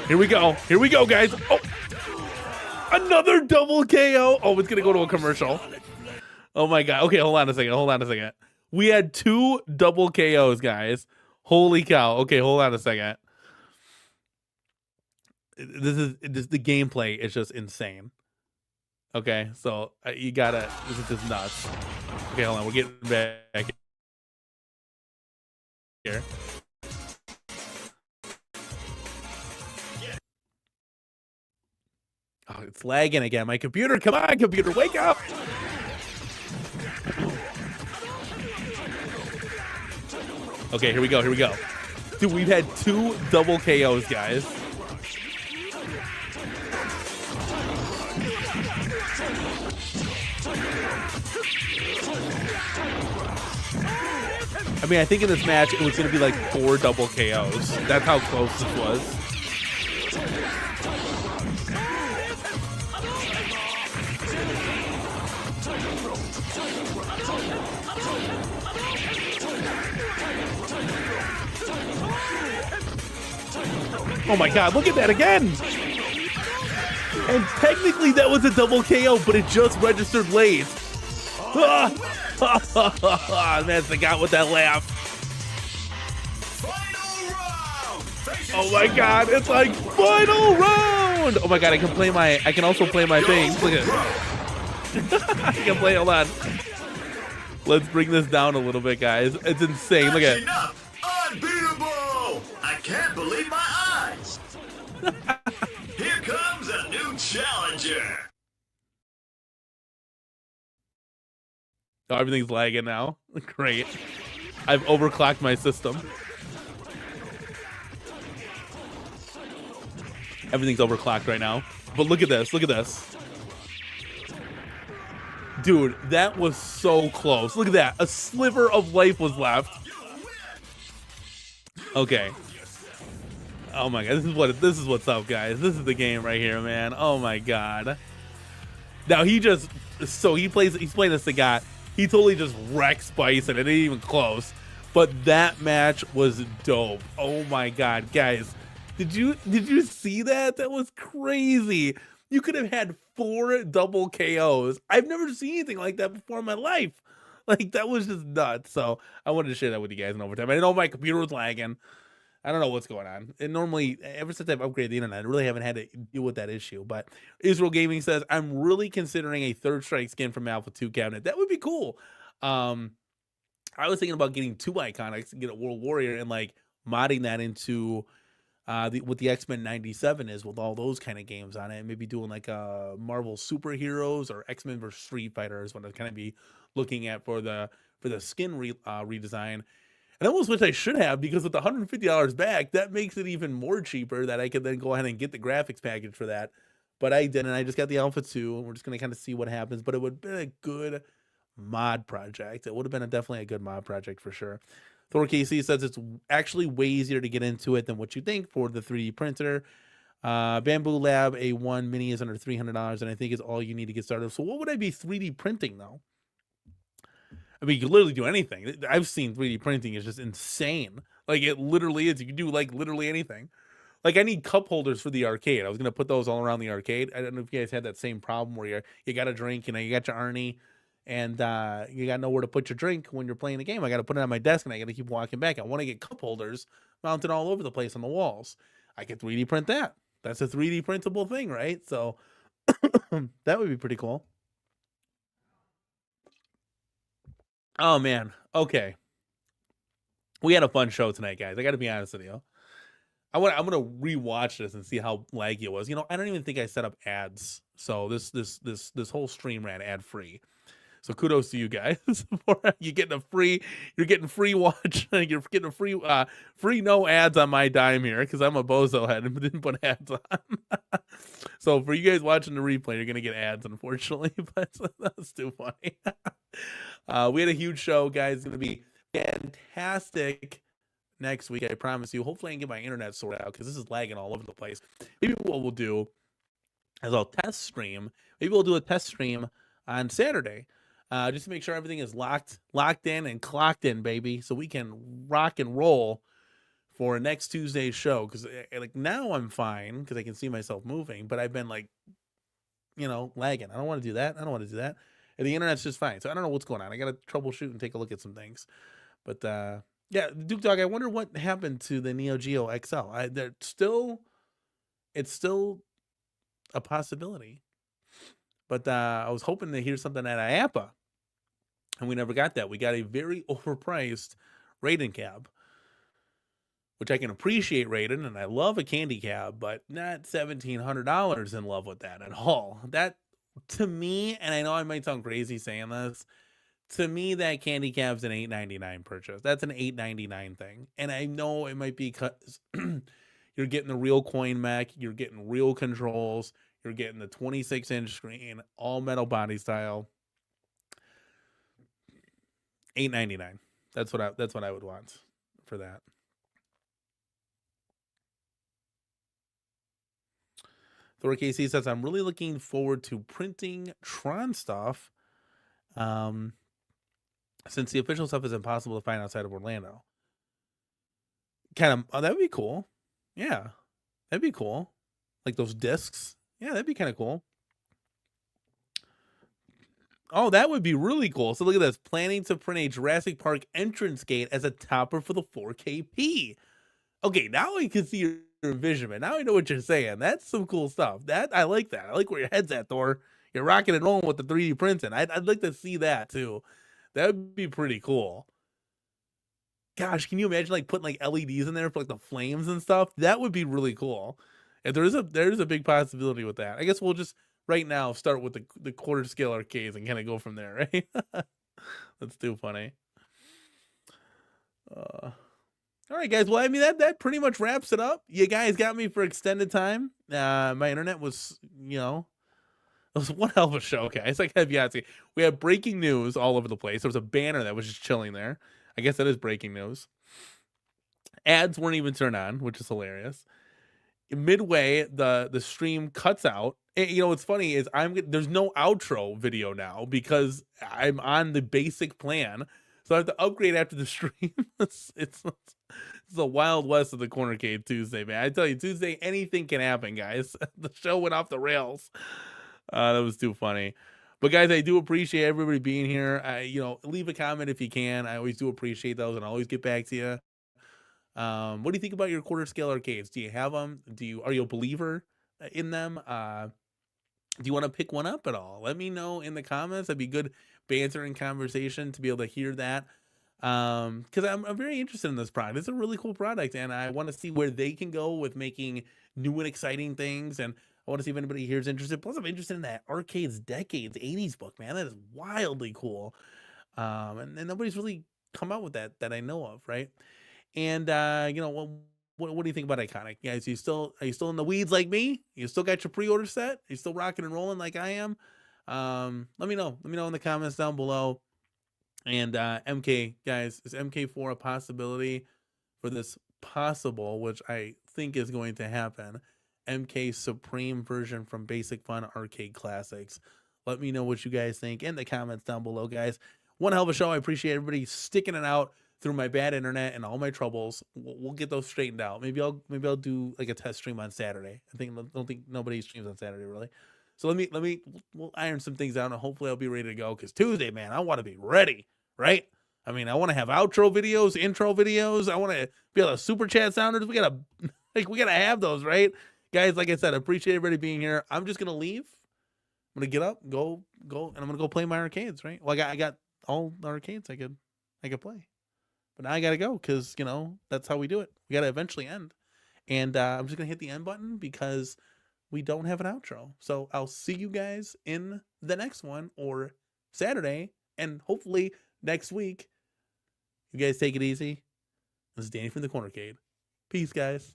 Here we go. Here we go, guys. Oh, another double KO. Oh, it's going to go to a commercial. Oh, my God. Okay, hold on a second. Hold on a second. We had two double KOs, guys. Holy cow. Okay, hold on a second. This is the gameplay is just insane. Okay, so you gotta. This is just nuts. Okay, hold on. We're getting back here. Oh, it's lagging again. My computer. Come on, computer, wake up. Okay, here we go. Here we go. Dude, we've had two double KOs, guys. I mean, I think in this match, it was going to be like 4 double KOs. That's how close this was. Oh my God, look at that again. And technically that was a double KO, but it just registered late. Man, I got with that laugh. Oh my God, it's like final round. Oh my God, I can also play my things. Look at it. I can play, hold on. Let's bring this down a little bit, guys. It's insane. Look at it.
Unbeatable! I can't believe my eyes. Here comes a new challenger.
Oh, everything's lagging now. Great. I've overclocked my system. Everything's overclocked right now. But look at this. Look at this. Dude, that was so close. Look at that. A sliver of life was left. Okay. Oh my God. This is what's up, guys. This is the game right here, man. Oh my God. Now he's playing this Sagat. He totally just wrecked Spice and it ain't even close. But that match was dope. Oh my God, guys. Did you see that? That was crazy. You could have had 4 double KOs. I've never seen anything like that before in my life. Like, that was just nuts. So I wanted to share that with you guys in overtime. I know my computer was lagging. I don't know what's going on. And normally, ever since I've upgraded the internet, I really haven't had to deal with that issue. But Israel Gaming says, I'm really considering a Third Strike skin from Alpha 2 cabinet. That would be cool. I was thinking about getting 2 Iconics and get a World Warrior and like modding that into what the X-Men 97 is with all those kind of games on it. Maybe doing like Marvel superheroes or X-Men versus Street Fighter is what I'd kind of be looking at for the skin redesign. And I almost wish I should have, because with the $150 back, that makes it even more cheaper that I could then go ahead and get the graphics package for that. But I didn't. I just got the Alpha 2, and we're just going to kind of see what happens. But it would have been a good mod project. It would have been definitely a good mod project for sure. Thor KC says it's actually way easier to get into it than what you think for the 3D printer. Bamboo Lab A1 Mini is under $300, and I think it's all you need to get started. So what would I be 3D printing, though? I mean, you can literally do anything. I've seen 3D printing is just insane. Like, it literally is. You can do, like, literally anything. Like, I need cup holders for the arcade. I was going to put those all around the arcade. I don't know if you guys had that same problem where you got a drink, you got your Arnie, and you got nowhere to put your drink when you're playing the game. I got to put it on my desk, and I got to keep walking back. I want to get cup holders mounted all over the place on the walls. I could 3D print that. That's a 3D printable thing, right? So that would be pretty cool. Oh, man. Okay. We had a fun show tonight, guys. I got to be honest with you. I'm going to rewatch this and see how laggy it was. I don't even think I set up ads. So this whole stream ran ad free. So kudos to you guys. You're getting free watch. You're getting a free no ads on my dime here, because I'm a bozo head and didn't put ads on. So for you guys watching the replay, you're gonna get ads, unfortunately. But that's too funny. We had a huge show, guys. It's gonna be fantastic next week, I promise you. Hopefully I can get my internet sorted out, because this is lagging all over the place. Maybe what we'll do is I'll test stream. Maybe we'll do a test stream on Saturday. Just to make sure everything is locked in and clocked in, baby, so we can rock and roll for next Tuesday's show. Because like now I'm fine because I can see myself moving, but I've been like, lagging. I don't want to do that. And the internet's just fine. So I don't know what's going on. I got to troubleshoot and take a look at some things. But yeah, Duke Dog, I wonder what happened to the Neo Geo XL. It's still a possibility. But I was hoping to hear something at IAPA, and we never got that. We got a very overpriced Raiden cab, which I can appreciate Raiden, and I love a candy cab, but not $1,700 in love with that at all. That, to me, and I know I might sound crazy saying this, to me, that candy cab's an $8.99 purchase. That's an $8.99 thing. And I know it might be because you're getting the real coin mech, you're getting real controls, you're getting the 26-inch screen, all metal body style. $8.99. That's what I would want for that. Thor KC says, I'm really looking forward to printing Tron stuff. Since the official stuff is impossible to find outside of Orlando. That would be cool. Yeah. That'd be cool. Like those discs. Yeah, that'd be kind of cool. Oh, that would be really cool. So look at this. Planning to print a Jurassic Park entrance gate as a topper for the 4KP. Okay, now I can see your vision, man. Now I know what you're saying. That's some cool stuff. I like that. I like where your head's at, Thor. You're rocking and rolling with the 3D printing. I'd like to see that too. That would be pretty cool. Gosh, can you imagine like putting like LEDs in there for like the flames and stuff? That would be really cool. And there's a big possibility with that. I guess we'll just right now start with the quarter scale arcades and kind of go from there, right? That's too funny. All right, guys. Well, I mean that pretty much wraps it up. You guys got me for extended time. My internet was, it was one hell of a show, guys. Like, we had breaking news all over the place. There was a banner that was just chilling there. I guess that is breaking news. Ads weren't even turned on, which is hilarious. Midway, the stream cuts out. And, what's funny is there's no outro video now because I'm on the basic plan. So I have to upgrade after the stream. It's the wild west of the Cornercade Tuesday, man. I tell you, Tuesday, anything can happen, guys. The show went off the rails. That was too funny. But guys, I do appreciate everybody being here. Leave a comment if you can. I always do appreciate those, and I always get back to you. What do you think about your quarter scale arcades? Do you have them? Are you a believer in them? Do you want to pick one up at all? Let me know in the comments. That'd be good banter and conversation to be able to hear that. Because I'm very interested in this product. It's a really cool product, and I want to see where they can go with making new and exciting things. And I want to see if anybody here is interested. Plus, I'm interested in that Arcades Decades 80s book, man. That is wildly cool. And nobody's really come out with that I know of, right? And what do you think about Iconic? Guys, are you still in the weeds like me? You still got your pre-order set? Are you still rocking and rolling like I am? Let me know. Let me know in the comments down below. And MK, guys, is MK4 a possibility for this possible, which I think is going to happen, MK Supreme version from Basic Fun Arcade Classics? Let me know what you guys think in the comments down below, guys. One hell of a show. I appreciate everybody sticking it out through my bad internet and all my troubles. We'll get those straightened out. Maybe I'll do like a test stream on Saturday. Don't think nobody streams on Saturday really. So we'll iron some things out, and hopefully I'll be ready to go, because Tuesday, man, I want to be ready, right? I mean, I want to have outro videos, intro videos. I want to be able to super chat sounders. We gotta have those, right? Guys, like I said, I appreciate everybody being here. I'm just gonna leave. I'm gonna get up, go, and I'm gonna go play my arcades, right? Well, I got all the arcades I could play. But now I gotta go, because that's how we do it. We gotta eventually end. And I'm just gonna hit the end button because we don't have an outro. So I'll see you guys in the next one, or Saturday, and hopefully next week. You guys take it easy. This is Danny from the Cornercade. Peace, guys.